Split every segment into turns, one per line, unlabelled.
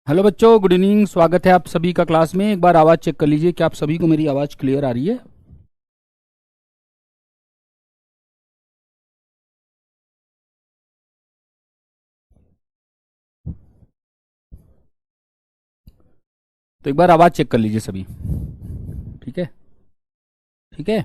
Hello बच्चों, good evening. स्वागत है आप सभी का क्लास में। एक बार आवाज़ चेक कर लीजिए कि आप सभी को मेरी आवाज़ क्लियर आ रही है। तो एक बार आवाज़ चेक कर लीजिए सभी। ठीक है, ठीक है।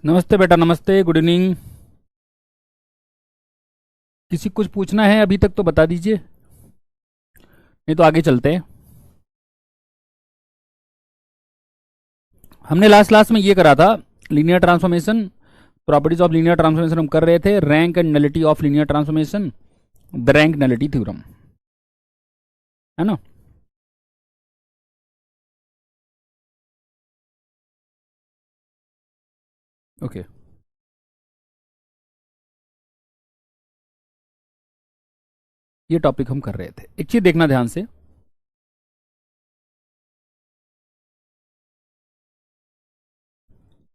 नमस्ते बेटा, नमस्ते, गुड इवनिंग। किसी को कुछ पूछना है अभी तक तो बता दीजिए, नहीं तो आगे चलते हैं। हमने लास्ट क्लास में ये करा था, linear transformation, properties of linear transformation हम कर रहे थे, rank and nullity of linear transformation, the rank nullity theorem, है ना। ओके, ये टॉपिक हम कर रहे थे। एक चीज देखना ध्यान से,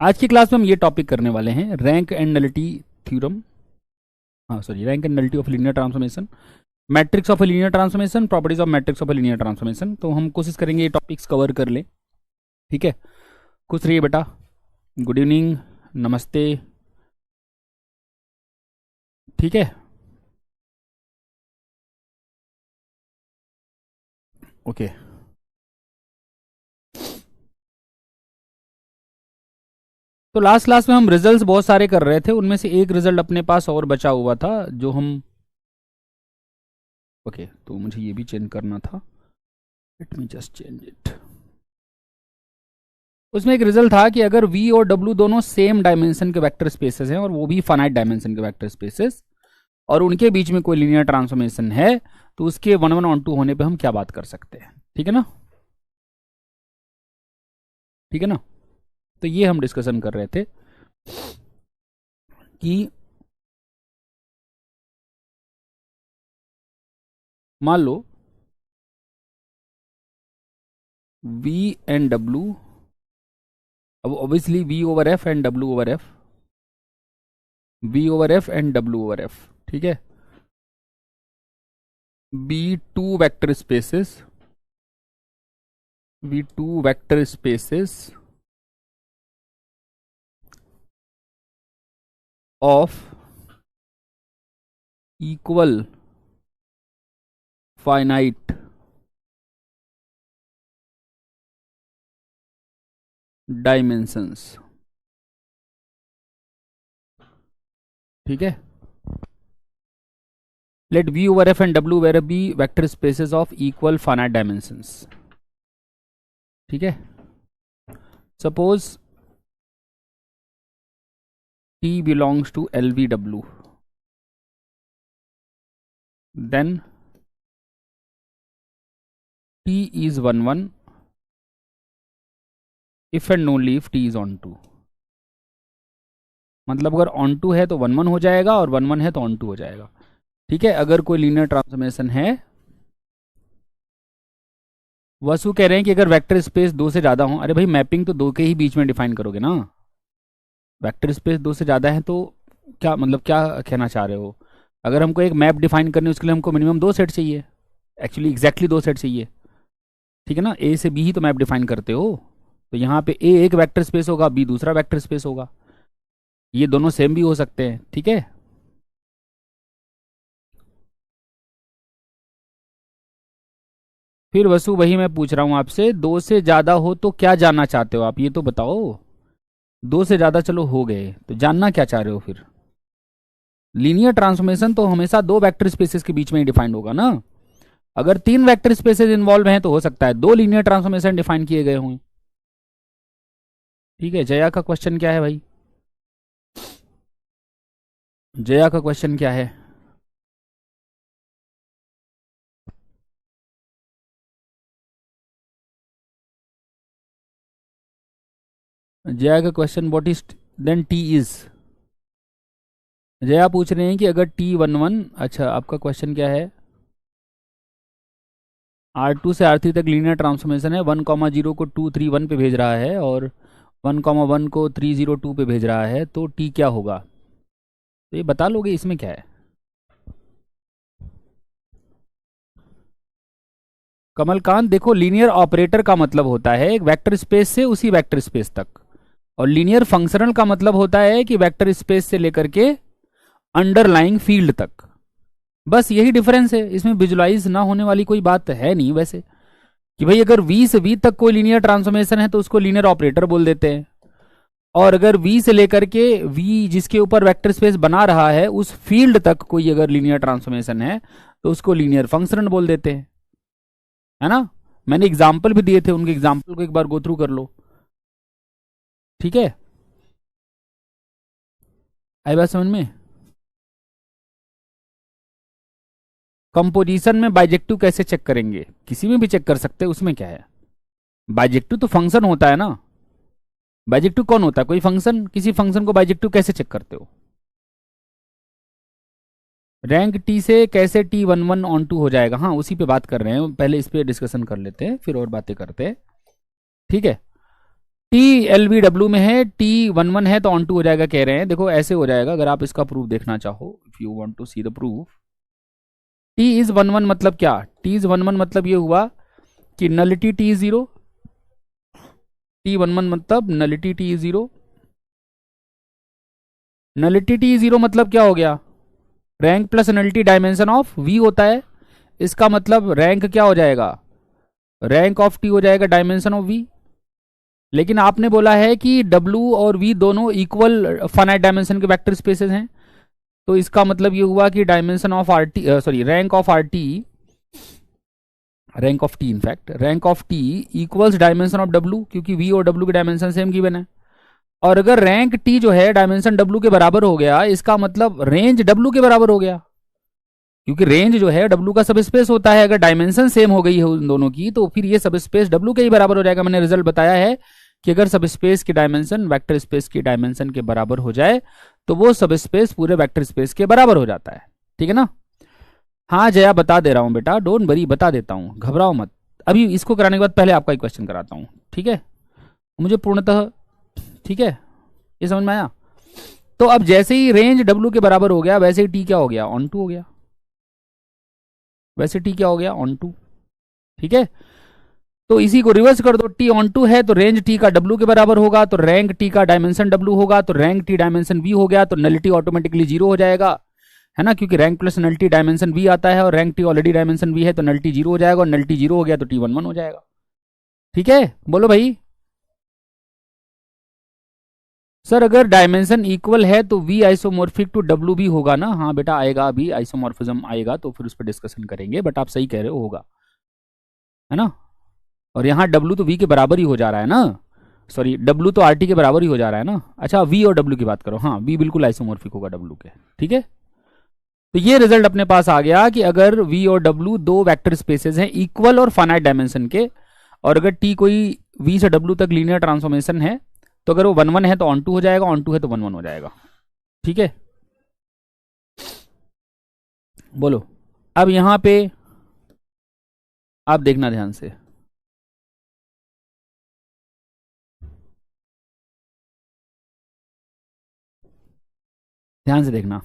आज की क्लास में हम ये टॉपिक करने वाले हैं, रैंक एंड नलिटी थ्योरम, हाँ sorry, rank and nullity of linear transformation, matrix of A linear transformation, properties of matrix of A linear transformation. तो हम कोशिश करेंगे ये टॉपिक्स कवर कर लें। ठीक है, खुश रहिए बेटा, गुड इवनिंग, नमस्ते। ठीक है, ओके। तो लास्ट क्लास में हम रिजल्ट्स बहुत सारे कर रहे थे, उनमें से एक रिजल्ट अपने पास और बचा हुआ था जो हम, ओके, तो मुझे ये भी चेंज करना था, let me just change it. उसमें एक रिजल्ट था कि अगर v और w दोनों सेम डायमेंशन के वेक्टर स्पेसेस हैं और वो भी फाइनाइट डायमेंशन के वेक्टर स्पेसेस, और उनके बीच में कोई लीनियर ट्रांसफॉर्मेशन है, तो उसके वन वन ऑन टू होने पे हम क्या बात कर सकते हैं। ठीक है ना, ठीक है ना। तो ये हम डिस्कशन कर रहे थे कि मान लो v एंड w, अब obviously v over f and w over f, v over f and w over f, ठीक है, b two vector spaces, v two vector spaces of equal finite dimensions. ठीक है, let v over f and w over f be vector spaces of equal finite dimensions. ठीक है, suppose t belongs to lvw, then t is 1 1 if and only if t is on 2। मतलब अगर on to है तो 1 1 हो जाएगा और 1 1 है तो ऑन टू हो जाएगा। ठीक है, अगर कोई लीनियर ट्रांसफॉर्मेशन है, वसु कह रहे हैं कि अगर वेक्टर स्पेस दो से ज्यादा हो, अरे भाई मैपिंग तो दो के ही बीच में डिफाइन करोगे ना, वेक्टर स्पेस दो से ज्यादा है तो क्या मतलब, क्या कहना चाह रहे हो। अगर हमको एक मैप डिफाइन करनी है उसके लिए हमको मिनिमम दो सेट चाहिए, एक्चुअली एग्जैक्टली दो सेट चाहिए। ठीक है ना, ए से बी ही तो मैप डिफाइन करते हो, तो यहाँ पे ए एक वेक्टर स्पेस होगा, बी दूसरा वेक्टर स्पेस होगा, ये दोनों सेम भी हो सकते हैं। ठीक है, फिर वसु वही मैं पूछ रहा हूं आपसे, दो से ज्यादा हो तो क्या जानना चाहते हो आप, ये तो बताओ। दो से ज्यादा चलो हो गए, तो जानना क्या चाह रहे हो फिर। लीनियर ट्रांसफॉर्मेशन तो हमेशा दो वेक्टर स्पेसेस के बीच में ही डिफाइंड होगा ना। अगर तीन वेक्टर स्पेसेस इन्वॉल्व हैं तो हो सकता है दो लीनियर ट्रांसफॉर्मेशन डिफाइन किए गए हों। ठीक है, जया का क्वेश्चन क्या है भाई, जया का क्वेश्चन क्या है। जया का question, what is then T is, Jaya पूछ रहे हैं कि अगर T11, अच्छा आपका क्वेश्चन क्या है, R2 से R3 तक लीनियर ट्रांसफॉर्मेशन है, 1,0 को 231 पे भेज रहा है और 1,1 को 302 पे भेज रहा है, तो T क्या होगा? तो ये बता लोगे इसमें क्या है? कमलकांत देखो, लीनियर ऑपरेटर का मतलब होता है एक वेक्टर स्पेस से उसी वेक्टर स्पेस तक, और लीनियर फंक्शनल का मतलब होता है कि वेक्टर स्पेस से लेकर के अंडरलाइंग फील्ड तक। बस यही डिफरेंस है, इसमें विजुलाइज ना होने वाली कोई बात है नहीं वैसे, कि भाई अगर V से V तक कोई लीनियर ट्रांसफॉर्मेशन है तो उसको लीनियर ऑपरेटर बोल देते हैं, और अगर V से लेकर के V जिसके ऊपर वेक्टर स्पेस बना रहा है उस फील्ड तक कोई अगर लीनियर ट्रांसफॉर्मेशन है तो उसको लीनियर फंक्शनल बोल देते हैं, है ना। मैंने एग्जाम्पल भी दिए थे, उनके एग्जाम्पल को एक बार गो थ्रू कर लो, ठीक है। आई बात समझ में? कंपोजिशन में बाइजेक्टिव कैसे चेक करेंगे? किसी में भी चेक कर सकते हैं, उसमें क्या है। बाइजेक्टिव तो फंक्शन होता है ना, बाइजेक्टिव कौन होता है? कोई फंक्शन, किसी फंक्शन को बाइजेक्टिव कैसे चेक करते हो? रैंक T से कैसे T11 ऑन टू हो जाएगा? हाँ उसी पे बात कर रहे हैं, पहले इस पे डिस्कशन कर लेते हैं फिर और बातें करते हैं, ठीक है। T LBW में है, T11 है तो ऑन टू हो जाएगा कह रहे हैं। देखो ऐसे हो जाएगा, अगर आप इसका प्रूफ देखना चाहो, if you want to see the proof. T is 11 मतलब क्या? T इज 11 मतलब ये हुआ कि नलिटी T इज 0, T11 मतलब nullity T is 0। Nullity T is 0 मतलब क्या हो गया? Rank plus nullity dimension of V होता है, इसका मतलब रैंक क्या हो जाएगा? रैंक ऑफ T हो जाएगा डायमेंशन ऑफ V। लेकिन आपने बोला है कि W और V दोनों इक्वल फाइनाइट डायमेंशन के वेक्टर स्पेसेस हैं, तो इसका मतलब ये हुआ कि dimension of RT, sorry rank of RT, rank of T in fact, rank of T equals dimension of W, क्योंकि V और W के डायमेंशन सेम गिवन है। और अगर रैंक T जो है डायमेंशन W के बराबर हो गया, इसका मतलब रेंज W के बराबर हो गया, क्योंकि रेंज जो है W का सब स्पेस होता है। अगर डायमेंशन सेम हो गई है उन दोनों की तो फिर ये सब स्पेस W के ही बराबर हो जाएगा। मैंने रिजल्ट बताया है कि अगर सब स्पेस की डायमेंशन वेक्टर स्पेस की डायमेंशन के बराबर हो जाए तो वो सब स्पेस पूरे वेक्टर स्पेस के बराबर हो जाता है, ठीक है ना। हाँ जया बता दे रहा हूं बेटा, डोंट वरी, बता देता हूं, घबराओ मत। अभी इसको कराने के बाद पहले आपका एक क्वेश्चन कराता हूं, ठीक है, मुझे पूर्णतः, ठीक है, ये समझ में आया। तो अब जैसे ही रेंज W के बराबर हो गया वैसे ही T क्या हो गया? ऑन टू हो गया, वैसे T क्या हो गया? ऑन टू, ठीक है। तो इसी को रिवर्स कर दो, T ऑन टू है तो रेंज T का W के बराबर होगा, तो रैंक T का डायमेंशन W होगा, तो रैंक T डायमेंशन V हो गया, तो नलिटी ऑटोमेटिकली 0 हो जाएगा, है ना, क्योंकि rank plus nullity dimension V आता है और rank T already dimension V है, तो नलिटी 0 हो जाएगा, और नलिटी 0 हो गया तो T11 हो जाएगा, ठीक है। बोलो भाई सर अगर डायमेंशन इक्वल है तो V आइसोमॉर्फिक टू W भी होगा ना? हाँ बेटा आएगा, अभी आइसोमॉर्फिज्म आएगा तो फिर उस पर डिस्कशन करेंगे, बट आप सही कह रहे हो, होगा, है ना। और यहाँ W तो V के बराबर ही हो जा रहा है ना, सॉरी W तो RT के बराबर ही हो जा रहा है ना। अच्छा V और W की बात करो, हाँ V बिल्कुल आइसोमॉर्फिक होगा W के, ठीक है। तो ये रिजल्ट अपने पास आ गया कि अगर V और W दो वेक्टर स्पेसेस हैं इक्वल और फाइनाइट डायमेंशन के, और अगर T कोई V से W तक लीनियर ट्रांसफॉर्मेशन है, तो अगर वो 1 1 है तो ऑन टू हो जाएगा, ऑन टू है तो 1 1 हो जाएगा, ठीक है। बोलो अब यहां पे आप देखना ध्यान से, ध्यान से देखना,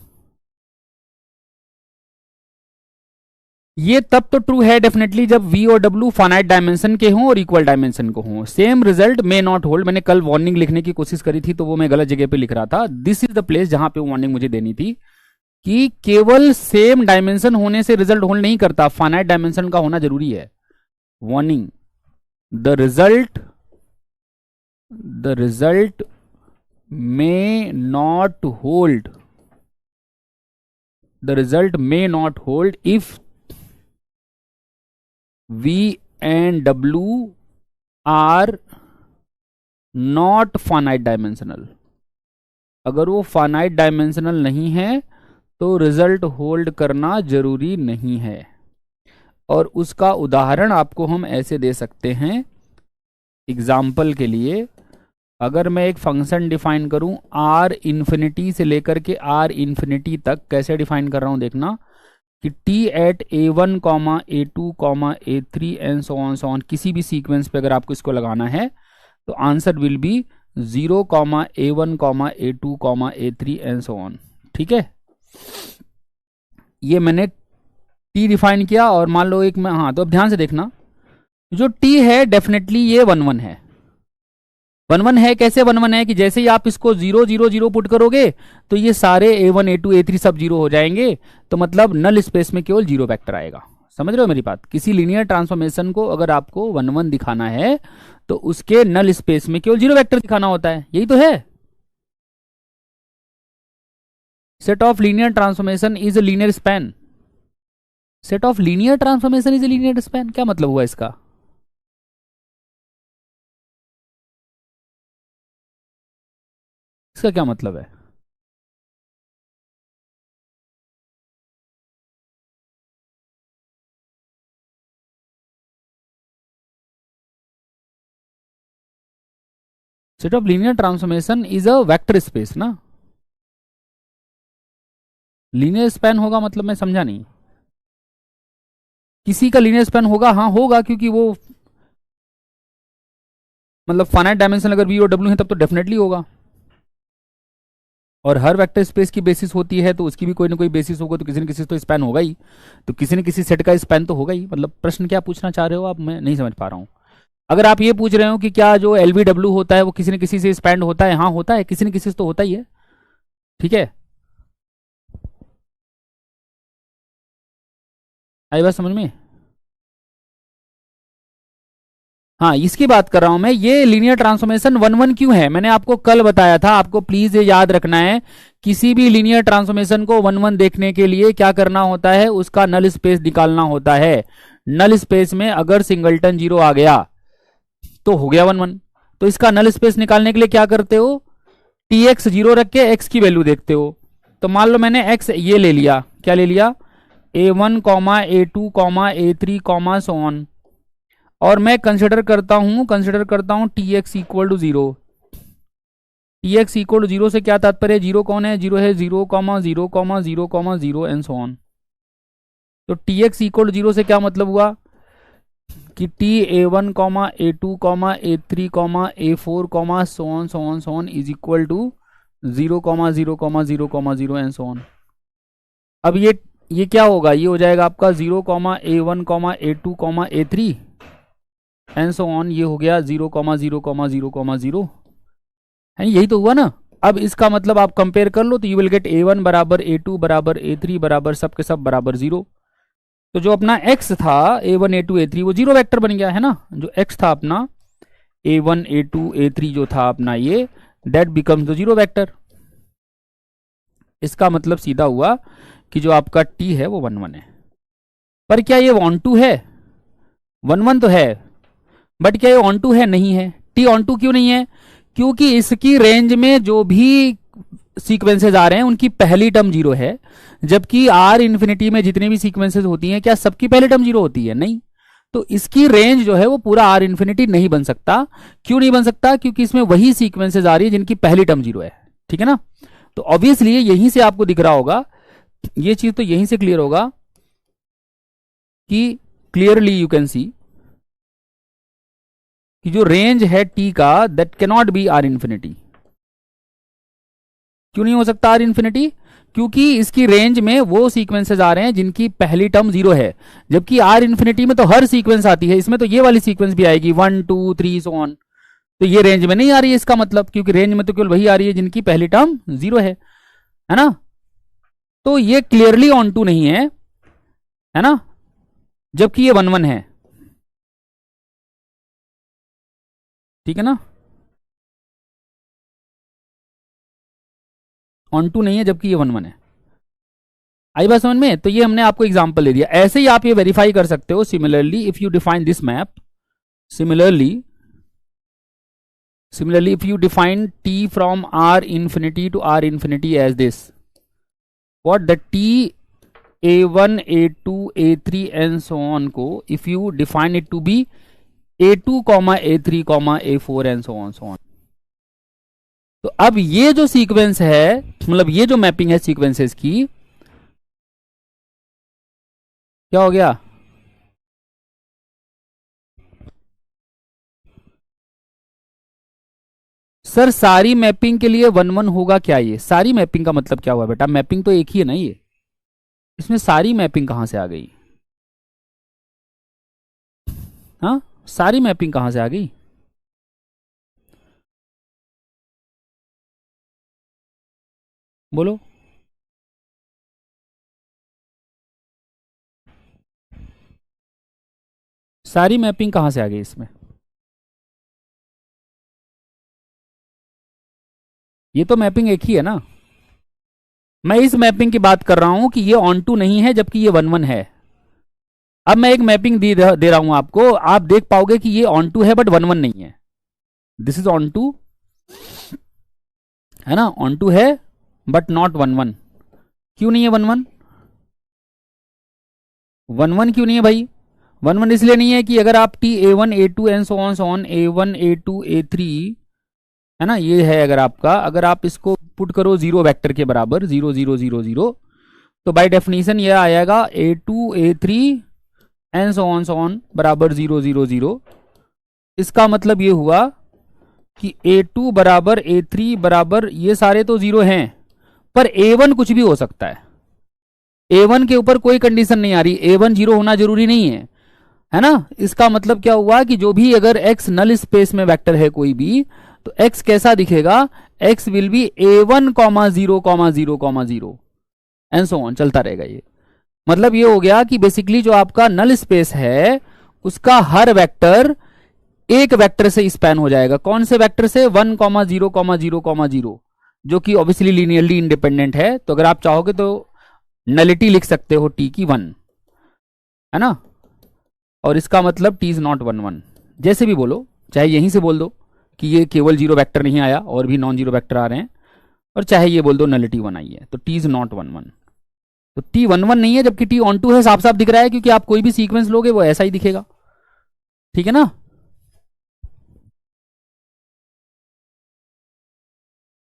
ये तब तो ट्रू है डेफिनेटली जब V और W फाइनाइट डायमेंशन के हों और इक्वल डायमेंशन को हों। Same result may not hold. मैंने कल वार्निंग लिखने की कोशिश करी थी तो वो मैं गलत जगह पे लिख रहा था। दिस इज द प्लेस जहां पे वार्निंग मुझे देनी थी कि केवल सेम डायमेंशन होने से रिजल्ट होल्ड नहीं करता, फाइनाइट डायमेंशन का होना जरूरी है। Warning, the result may not hold, the result may not hold if V and W are not finite dimensional। अगर वो फाइनाइट डायमेंशनल नहीं है तो रिजल्ट होल्ड करना जरूरी नहीं है। और उसका उदाहरण आपको हम ऐसे दे सकते हैं, एग्जाम्पल के लिए, अगर मैं एक फंक्शन डिफाइन करूं आर इन्फिनिटी से लेकर के आर इन्फिनिटी तक, कैसे डिफाइन कर रहा हूं देखना, कि T at A1 comma A2 comma A3 and so on किसी भी सीक्वेंस पे अगर आपको इसको लगाना है तो answer will be 0 comma A1 comma A2 comma A3 and so on. ठीक है, ये मैंने टी डिफाइन किया। और मान लो एक मैं, हाँ तो अब ध्यान से देखना, जो टी है डेफिनेटली ये 1 1 है। 1 1 है, कैसे 1 1 है कि जैसे ही आप इसको 0 0 0 पुट करोगे तो ये सारे A1 A2 A3 सब 0 हो जाएंगे, तो मतलब नल स्पेस में केवल 0 वेक्टर आएगा। समझ रहे हो मेरी बात? किसी लीनियर ट्रांसफॉर्मेशन को अगर आपको 1 1 दिखाना है तो उसके नल स्पेस में केवल 0 वेक्टर दिखाना होता है, यही तो है। Set of linear transformation is a linear span. Set of linear transformation is a linear span, क्या मतलब हुआ इसका? इसका क्या मतलब है? Set of linear transformation is a vector space ना। लीनियर स्पैन होगा मतलब मैं समझा नहीं। किसी का लीनियर स्पैन होगा, हाँ होगा, क्योंकि वो मतलब फाइनाइट डायमेंशन अगर वी और डब्ल्यू है तब तो डेफिनेटली होगा। और हर वेक्टर स्पेस की बेसिस होती है तो उसकी भी कोई ना कोई बेसिस होगा, तो किसी न किसी तो स्पैन होगा ही, तो किसी न किसी सेट का स्पैन तो होगा ही। मतलब प्रश्न क्या पूछना चाह रहे हो आप, मैं नहीं समझ पा रहा हूँ। अगर आप ये पूछ रहे हो कि क्या जो LBW होता है वो किसी न किसी से स्पैंड होता है, हाँ होता है, किसी न किसी से तो होता ही है। ठीक है, आई बात समझ में? हाँ इसकी बात कर रहा हूं मैं। ये लीनियर ट्रांसफॉर्मेशन 1 1 क्यों है, मैंने आपको कल बताया था, आपको प्लीज ये याद रखना है। किसी भी लीनियर ट्रांसफॉर्मेशन को 1 1 देखने के लिए क्या करना होता है, उसका नल स्पेस निकालना होता है। नल स्पेस में अगर सिंगलटन 0 आ गया तो हो गया 1 1। तो इसका नल स्पेस निकालने के लिए क्या करते हो, TX 0 रख के x की वैल्यू देखते हो। तो मान लो मैंने x ये ले लिया, क्या ले लिया, A1 comma A2 comma A3 comma so on, और मैं कंसिडर करता हूं TX equal to 0। TX equal to 0 से क्या तात्पर्य है, 0 कौन है, 0 है 0 comma 0 comma 0 comma 0 and so on. तो TX इक्वल टू 0 से क्या मतलब हुआ कि T A1 comma A2 comma A3 comma A4 comma so on is equal to 0 comma 0 comma 0 comma 0 and so on. अब ये क्या होगा, ये हो जाएगा आपका 0 comma A1 comma A2 comma A3 and so on, ये हो गया 0 कॉमा 0 कॉमा 0 कॉमा 0 है, यही तो हुआ ना। अब इसका मतलब आप कंपेयर कर लो तो यू विल गेट A1 बराबर A2 बराबर A3 बराबर सब के सब बराबर 0। तो जो अपना x था A1 A2 A3 वो 0 वेक्टर बन गया है ना। जो x था अपना A1 A2 A3 जो था अपना ये, दैट बिकम्स द 0 वेक्टर। इसका मतलब सीधा हुआ कि जो आपका t है वो 1 1 है। पर क्या ये ऑन टू है, 1 1 तो है, बट क्या ये ऑन टू है, नहीं है। टी ऑन टू क्यों नहीं है, क्योंकि इसकी रेंज में जो भी सीक्वेंसेज आ रहे हैं उनकी पहली टर्म 0 है, जबकि आर इन्फिनिटी में जितने भी सीक्वेंसेज होती हैं क्या सबकी पहली टर्म 0 होती है, नहीं। तो इसकी रेंज जो है वो पूरा आर इन्फिनिटी नहीं बन सकता। क्यों नहीं बन सकता, क्योंकि इसमें वही सीक्वेंसेज आ रही है जिनकी पहली टर्म 0 है। ठीक है ना, तो ऑब्वियसली यहीं से आपको दिख रहा होगा, ये चीज तो यहीं से क्लियर होगा कि क्लियरली यू कैन सी कि जो रेंज है टी का that can not be R infinity. क्यों नहीं हो सकता आर इन्फिनिटी, क्योंकि इसकी रेंज में वो सीक्वेंसेज आ रहे हैं जिनकी पहली टर्म 0 है, जबकि आर इन्फिनिटी में तो हर सीक्वेंस आती है, इसमें तो ये वाली सीक्वेंस भी आएगी 1 2 3 सो ऑन। तो ये रेंज में नहीं आ रही है इसका मतलब, क्योंकि रेंज में तो केवल वही आ रही है जिनकी पहली टर्म 0 है ना। तो ये क्लियरली ऑन टू नहीं है ना, जबकि ये 1 1 है। ठीक है ना, ऑन टू नहीं है जबकि ये 1 1 है। आई बात समझ में? तो ये हमने आपको एग्जांपल दे दिया, ऐसे ही आप ये वेरीफाई कर सकते हो। Similarly if you define this map, similarly if you define t from r infinity to r infinity as this, what the t a1 a2 a3 and so on को if you define it to be a2 a3 a4 and so on तो अब ये जो sequence है, मतलब ये जो mapping है सीक्वेंसेस की, क्या हो गया? सर सारी मैपिंग के लिए वन वन होगा क्या? ये सारी मैपिंग का मतलब क्या हुआ बेटा? मैपिंग तो एक ही है ना ये, इसमें सारी मैपिंग कहां से आ गई? हाँ, सारी मैपिंग कहां से आ गई? बोलो। सारी मैपिंग कहां से आ गई इसमें? ये तो मैपिंग एक ही है ना। मैं इस मैपिंग की बात कर रहा हूं कि ये ऑन टू नहीं है जबकि ये वन वन है। अब मैं एक मैपिंग दे रहा हूं आपको, आप देख पाओगे कि ये ऑन टू है बट वन वन नहीं है। दिस इज ऑन टू, है ना, ऑन टू है बट नॉट वन वन। क्यों नहीं है वन वन? वन वन क्यों नहीं है भाई? वन वन इसलिए नहीं है कि अगर आप T A one A two and so on A one A two A three, है ना, ये है अगर आपका, अगर आप इसको पुट करो जीरो वेक्टर के बराबर, जीरो जीरो जीरो जीरो, तो बाय डेफिनेशन ये आएगा a two A three n so on बराबर जीरो जीरो जीरो। इसका मतलब ये हुआ कि ए टू बराबर ए थ्री बराबर, ये सारे तो जीरो हैं, पर ए वन कुछ भी हो सकता है। ए वन के ऊपर कोई कंडीशन नहीं आ रही, ए वन जीरो होना जरूरी नहीं है ना। इसका मतलब क्या हुआ कि जो भी अगर एक्स नल स्पेस में वेक्टर है कोई भी, तो एक्स कैसा दिखेगा? X will be A one comma zero comma zero comma zero and so on, चलता रहेगा ये। मतलब ये हो गया कि बेसिकली जो आपका नल स्पेस है उसका हर वेक्टर एक वेक्टर से स्पैन हो जाएगा। कौन से वेक्टर से? One comma zero comma zero comma zero, जो कि ऑब्वियसली लीनियरली इंडिपेंडेंट है। तो अगर आप चाहोगे तो नलिटी लिख सकते हो टी की वन, है ना, और इसका मतलब T is not one one. जैसे भी बोलो, चाहे यहीं से बोल दो कि ये केवल जीरो वेक्टर नहीं आया और भी नॉन जीरो वेक्टर आ रहे हैं, और चाहे ये बोल दो नलिटी वन आई है, तो T is not one one. तो टी वन वन नहीं है जबकि टी ऑन टू है, साफ साफ दिख रहा है, क्योंकि आप कोई भी सीक्वेंस लोगे वो ऐसा ही दिखेगा। ठीक है ना?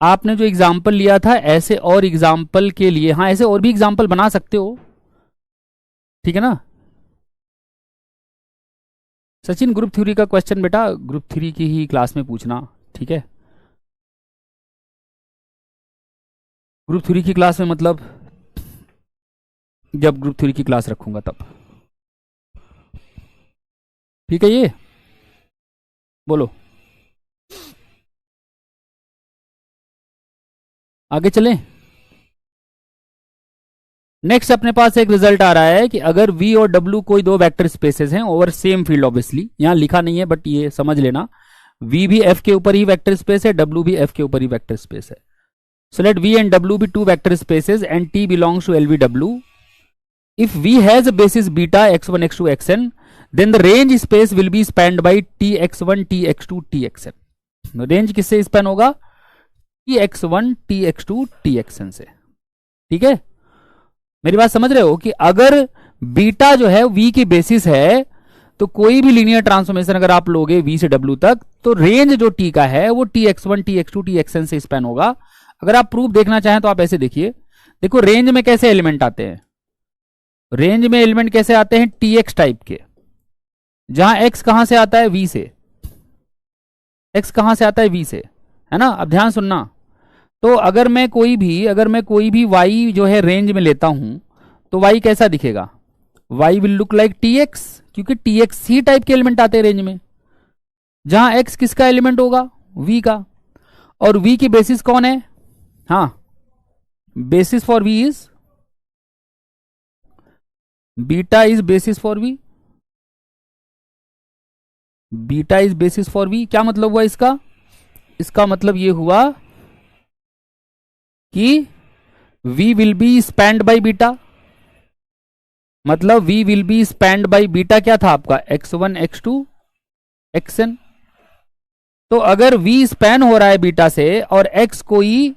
आपने जो एग्जाम्पल लिया था, ऐसे और एग्जाम्पल के लिए, हाँ ऐसे और भी एग्जाम्पल बना सकते हो। ठीक है ना? सचिन, ग्रुप थ्योरी का क्वेश्चन बेटा ग्रुप थ्री की ही क्लास में पूछना, ठीक है? ग्रुप थ्योरी की क्लास में मतलब जब ग्रुप थ्योरी की क्लास रखूंगा तब। ठीक है, ये बोलो, आगे चलें। नेक्स्ट अपने पास एक रिजल्ट आ रहा है कि अगर V और W कोई दो वेक्टर स्पेसेस हैं ओवर सेम फील्ड, ऑब्वियसली यहां लिखा नहीं है बट ये समझ लेना, V भी F के ऊपर ही वेक्टर स्पेस है, W भी F के ऊपर ही वेक्टर स्पेस है। So let V and W be two vector spaces and T belongs to LVW. If V has a basis beta x1 x2 xn, then the range space will be spanned by tx1 tx2 txn. Range किससे span होगा? tx1 tx2 txn से। ठीक है, मेरी बात समझ रहे हो कि अगर बीटा जो है V की बेसिस है, तो कोई भी लीनियर ट्रांसफॉर्मेशन अगर आप लोगे V से W तक, तो रेंज जो T का है वो tx1 tx2 txn से स्पैन होगा। अगर आप प्रूफ देखना चाहें तो आप ऐसे देखिए, देखो रेंज में कैसे एलिमेंट आते हैं। रेंज में एलिमेंट कैसे आते हैं? टीएक्स टाइप के, जहां एक्स कहां से आता है? वी से। एक्स कहां से आता है? वी से, है ना। अब ध्यान सुनना, तो अगर मैं कोई भी वाई जो है रेंज में लेता हूं, तो वाई कैसा दिखेगा? Y will look like TX, क्योंकि टीएक्स ही टाइप के एलिमेंट आते हैं रेंज में, जहां एक्स किसका एलिमेंट होगा? वी का। और वी की बेसिस कौन है? हाँ, basis for V is beta, is basis for V, beta is basis for V. क्या मतलब हुआ इसका? इसका मतलब ये हुआ कि V will be spend by beta, मतलब V will be spend by beta. क्या था आपका? x1 x2 xn। तो अगर V स्पैन हो रहा है बीटा से और x कोई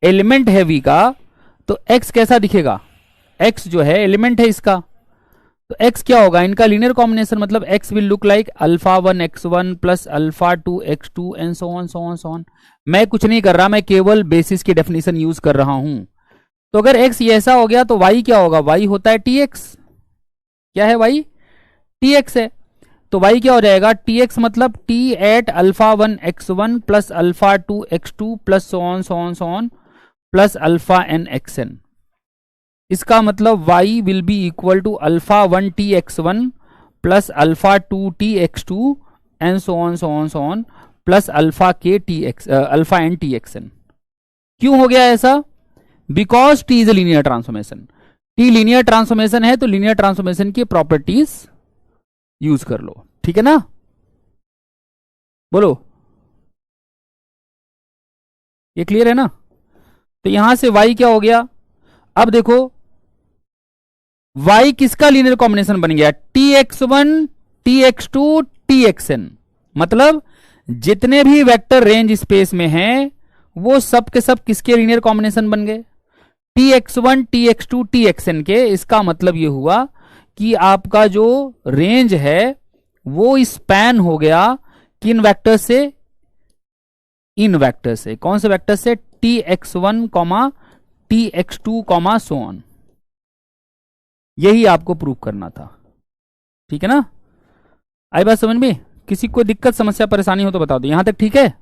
एलिमेंट है V का, तो x कैसा दिखेगा? x जो है एलिमेंट है इसका, तो x क्या होगा, इनका लीनियर कॉम्बिनेशन, मतलब x will look like alpha 1 x1 plus alpha 2 x2 and so on so on so on. मैं कुछ नहीं कर रहा, मैं केवल बेसिस की डेफिनेशन यूज कर रहा हूं। तो अगर x ये ऐसा हो गया तो y क्या होगा, y होता है tx। क्या है y, tx है। तो y क्या हो जाएगा, tx मतलब t at alpha 1 x1 plus alpha 2 x2 plus so on so on so on plus alpha n xn। इसका मतलब y will be equal to alpha 1 t x1 plus alpha 2 t x2 and so on so on so on plus alpha k t x alpha n t xn। क्यों हो गया ऐसा, because t is a linear transformation. t linear transformation है तो linear transformation की properties use कर लो, ठीक है ना। बोलो, ये क्लियर है ना। तो यहां से y क्या हो गया, अब देखो y किसका लीनियर कॉम्बिनेशन बन गया, tx1 tx2 txn। मतलब जितने भी वेक्टर रेंज स्पेस में हैं वो सब के सब किसके लीनियर कॉम्बिनेशन बन गए, tx1 tx2 txn के। इसका मतलब ये हुआ कि आपका जो रेंज है वो स्पैन हो गया किन वेक्टर से, इन वेक्टर से। कौन से वेक्टर से, tx1 tx2 सो ऑन। यही आपको प्रूव करना था, ठीक है ना। आई बात समझ में, किसी को दिक्कत समस्या परेशानी हो तो बता दो, यहां तक ठीक है।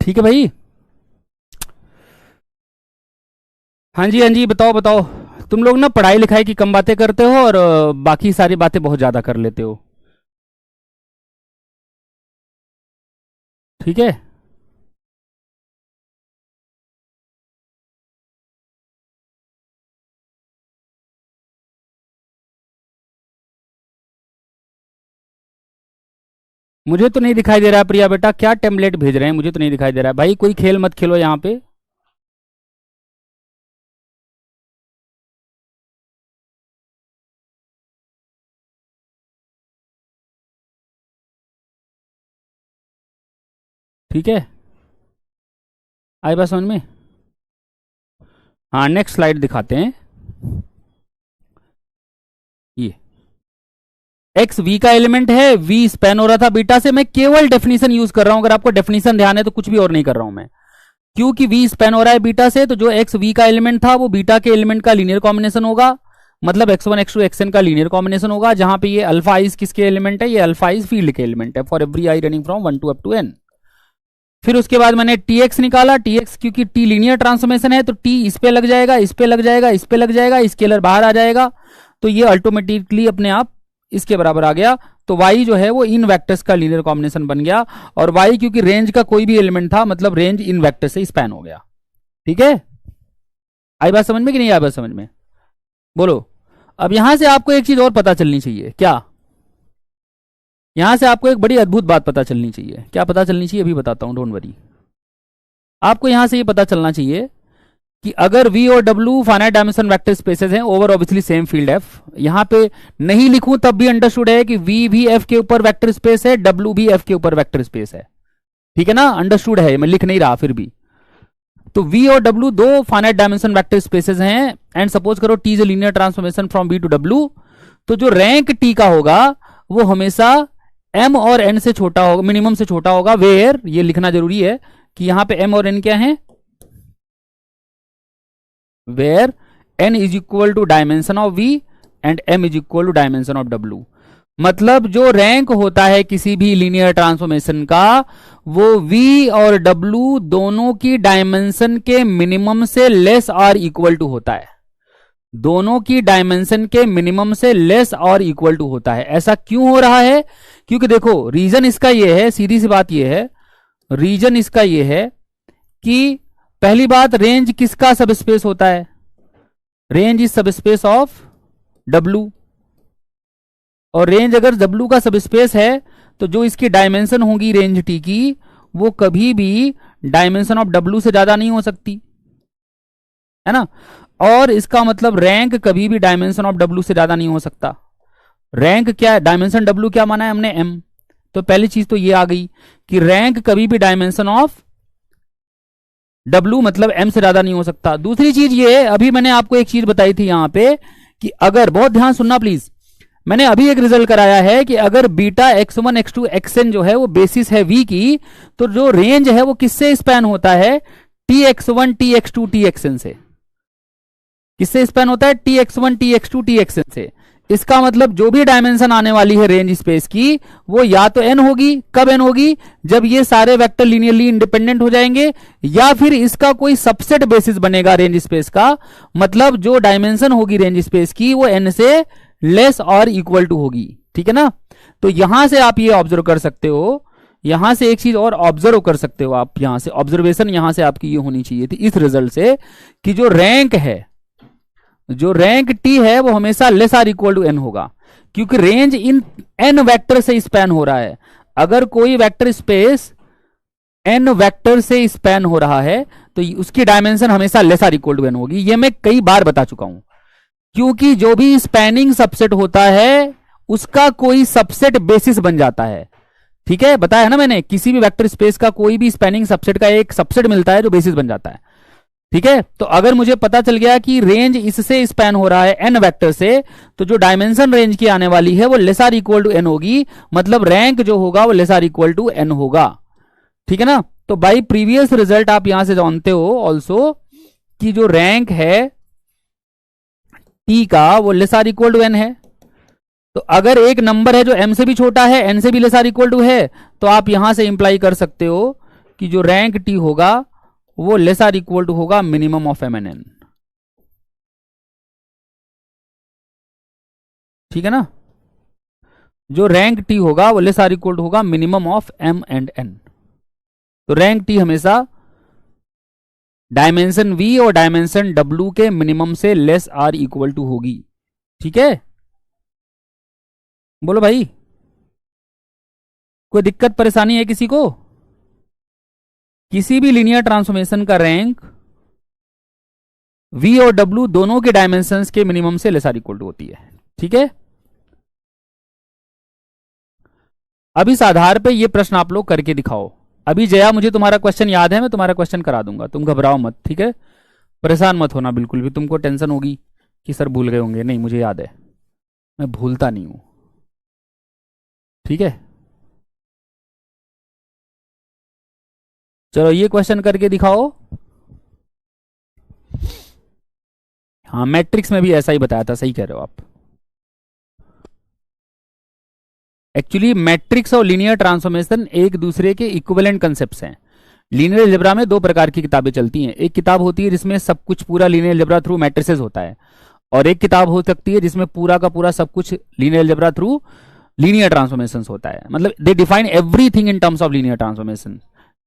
ठीक है भाई, हाँ जी हाँ जी, बताओ बताओ। तुम लोग ना पढ़ाई लिखाई की कम बातें करते हो और बाकी सारी बातें बहुत ज्यादा कर लेते हो, ठीक है। मुझे तो नहीं दिखाई दे रहा है प्रिया बेटा, क्या टेम्पलेट भेज रहे हैं, मुझे तो नहीं दिखाई दे रहा है भाई। कोई खेल मत खेलो यहाँ पे। ठीक है, आई बात समझ में। हाँ, नेक्स्ट स्लाइड दिखाते हैं। ये एक्स वी का एलिमेंट है, वी स्पैन हो रहा था बीटा से। मैं केवल डेफिनेशन यूज कर रहा हूं, अगर आपको डेफिनेशन ध्यान है तो कुछ भी और नहीं कर रहा हूं मैं। क्योंकि वी स्पैन हो रहा है बीटा से, तो जो एक्स वी का एलिमेंट था वो बीटा के एलिमेंट का लीनियर कॉम्बिनेशन होगा। मतलब x1 x2 xn का लीनियर कॉम्बिनेशन होगा, जहां पे ये अल्फा आइज किसके एलिमेंट है, ये अल्फा आइज फील्ड के एलिमेंट है for every I running from 1 to up to n। फिर उसके बाद मैंने tx निकाला, tx क्योंकि t लीनियर ट्रांसफॉर्मेशन है तो t इस पे लग जाएगा, इस पे लग जाएगा, इस पे लग जाएगा, स्केलर बाहर आ जाएगा, तो ये ऑटोमेटिकली अपने आप इसके बराबर आ गया। तो y जो है वो इन वेक्टर्स का लीनियर कॉम्बिनेशन बन गया, और y क्योंकि रेंज का कोई भी एलिमेंट था, मतलब रेंज इन वेक्टर से स्पैन हो गया। ठीक है, आई बात समझ में कि नहीं आई बात समझ में, बोलो। अब यहां से आपको एक चीज और पता चलनी चाहिए, क्या, यहां से आपको एक बड़ी अद्भुत बात पता चलनी चाहिए। क्या पता चलनी चाहिए, अभी बताता हूं, डोंट वरी। आपको यहां से ये पता चलना चाहिए कि अगर V और W finite dimension vector spaces हैं over obviously same field F। यहां पे नहीं लिखूं तब भी अंडरस्टूड है कि V भी F के ऊपर वेक्टर स्पेस है, W भी F के ऊपर वेक्टर स्पेस है, ठीक है ना, अंडरस्टूड है, मैं लिख नहीं रहा फिर भी। तो V और W दो फाइनाइट डायमेंशन वेक्टर स्पेसेस हैं, एंड सपोज करो T is a linear transformation from V to W, तो जो रैंक T का होगा वो हमेशा M और N से छोटा होगा, मिनिमम से छोटा होगा। वेयर, ये लिखना जरूरी है कि यहां पे M और N क्या है, where N is equal to dimension of V and M is equal to dimension of W। मतलब जो रैंक होता है किसी भी लीनियर ट्रांसफॉर्मेशन का, वो V और W दोनों की डायमेंशन के मिनिमम से लेस और इक्वल टू होता है। दोनों की डायमेंशन के मिनिमम से लेस और इक्वल टू होता है। ऐसा क्यों हो रहा है? क्योंकि देखो रीजन इसका यह है, सीधी सी बात यह है, रीजन इसका यह है कि पहली बात, रेंज किसका सब स्पेस होता है? रेंज इज सब स्पेस ऑफ डब्लू, और रेंज अगर डब्लू का सब स्पेस है तो जो इसकी डायमेंशन होगी रेंज टी की, वो कभी भी डायमेंशन ऑफ डब्लू से ज्यादा नहीं हो सकती, है ना। और इसका मतलब रैंक कभी भी डायमेंशन ऑफ डब्लू से ज्यादा नहीं हो सकता। रैंक क्या है? डायमेंशन डब्लू क्या माना है हमने? एम। तो पहली चीज तो ये आ गई कि रैंक कभी भी डायमेंशन ऑफ डब्लू मतलब एम से ज्यादा नहीं हो सकता। दूसरी चीज ये है, अभी मैंने आपको एक चीज बताई थी यहां पे कि अगर, बहुत ध्यान सुनना प्लीज, मैंने अभी एक रिजल्ट कराया है कि अगर बीटा x1 x2 xn जो है वो बेसिस है v की, तो जो रेंज है वो किससे स्पैन होता है? tx1 tx2 txn से। किससे स्पैन होता है? tx1 tx2 txn से। इसका मतलब जो भी डायमेंशन आने वाली है रेंज स्पेस की, वो या तो n होगी। कब n होगी? जब ये सारे वेक्टर लीनियरली इंडिपेंडेंट हो जाएंगे, या फिर इसका कोई सबसेट बेसिस बनेगा रेंज स्पेस का। मतलब जो डायमेंशन होगी रेंज स्पेस की वो n से लेस और इक्वल टू होगी। ठीक है ना। तो यहां से आप ये ऑब्जर्व कर सकते हो, यहां से एक चीज और ऑब्जर्व कर सकते हो आप, यहां से ऑब्जर्वेशन यहां से आपकी ये होनी चाहिए थी इस रिजल्ट से, कि जो रैंक है, जो रैंक टी है वो हमेशा less or equal to N होगा, क्योंकि रेंज इन एन वेक्टर से स्पैन हो रहा है। अगर कोई वेक्टर स्पेस एन वेक्टर से स्पैन हो रहा है तो उसकी डायमेंशन हमेशा less or equal to N होगी। ये मैं कई बार बता चुका हूं, क्योंकि जो भी स्पैनिंग सबसेट होता है उसका कोई सबसेट बेसिस बन जाता है। ठीक है, बताया है ना मैंने, किसी भी वेक्टर स्पेस का कोई भी स्पैनिंग सबसेट का एक सबसेट मिलता है जो बेसिस बन जाता है। ठीक है, तो अगर मुझे पता चल गया कि रेंज इससे स्पैन हो रहा है एन वेक्टर से, तो जो डायमेंशन रेंज की आने वाली है वो less or equal to N होगी, मतलब रैंक जो होगा वो less or equal to N होगा। ठीक है ना। तो बाई प्रीवियस रिजल्ट आप यहां से जानते हो ऑल्सो कि जो रैंक है टी का वो less or equal to N है। तो अगर एक नंबर है जो एम से भी छोटा है, एन से भी लेस आर इक्वल टू है, तो आप यहां से इंप्लाई कर सकते हो कि जो रैंक टी होगा वो लेस आर इक्वल टू होगा minimum of M N N. ठीक है ना। जो रैंक टी होगा वो लेस आर इक्वल टू होगा minimum of M and N. तो रैंक टी हमेशा डायमेंशन वी और डायमेंशन डब्ल्यू के मिनिमम से लेस आर इक्वल टू होगी। ठीक है, बोलो भाई, कोई दिक्कत परेशानी है किसी को? किसी भी लीनियर ट्रांसफॉर्मेशन का रैंक वी और डब्ल्यू दोनों के डायमेंशंस के मिनिमम से लेस आर इक्वल टू होती है। ठीक है, अब इस आधार पे ये प्रश्न आप लोग करके दिखाओ। अभी जया, मुझे तुम्हारा क्वेश्चन याद है, मैं तुम्हारा क्वेश्चन करा दूंगा, तुम घबराओ मत। ठीक है, परेशान मत होना बिल्कुल भी। तुमको टेंशन होगी कि सर भूल गए होंगे, नहीं, मुझे याद है, मैं भूलता नहीं हूं। ठीक है, चलो ये क्वेश्चन करके दिखाओ। हाँ, मैट्रिक्स में भी ऐसा ही बताया था, सही कह रहे हो आप। एक्चुअली मैट्रिक्स और लीनियर ट्रांसफॉर्मेशन एक दूसरे के इक्विवेलेंट कंसेप्ट्स हैं। लीनियर अलजेब्रा में दो प्रकार की किताबें चलती हैं। एक किताब होती है जिसमें सब कुछ पूरा लीनियर अलजेब्रा थ्रू मैट्रिसेस होता है, और एक किताब हो सकती है जिसमें पूरा का पूरा सब कुछ linear algebra through linear transformation होता है। मतलब दे define everything in terms of linear transformation.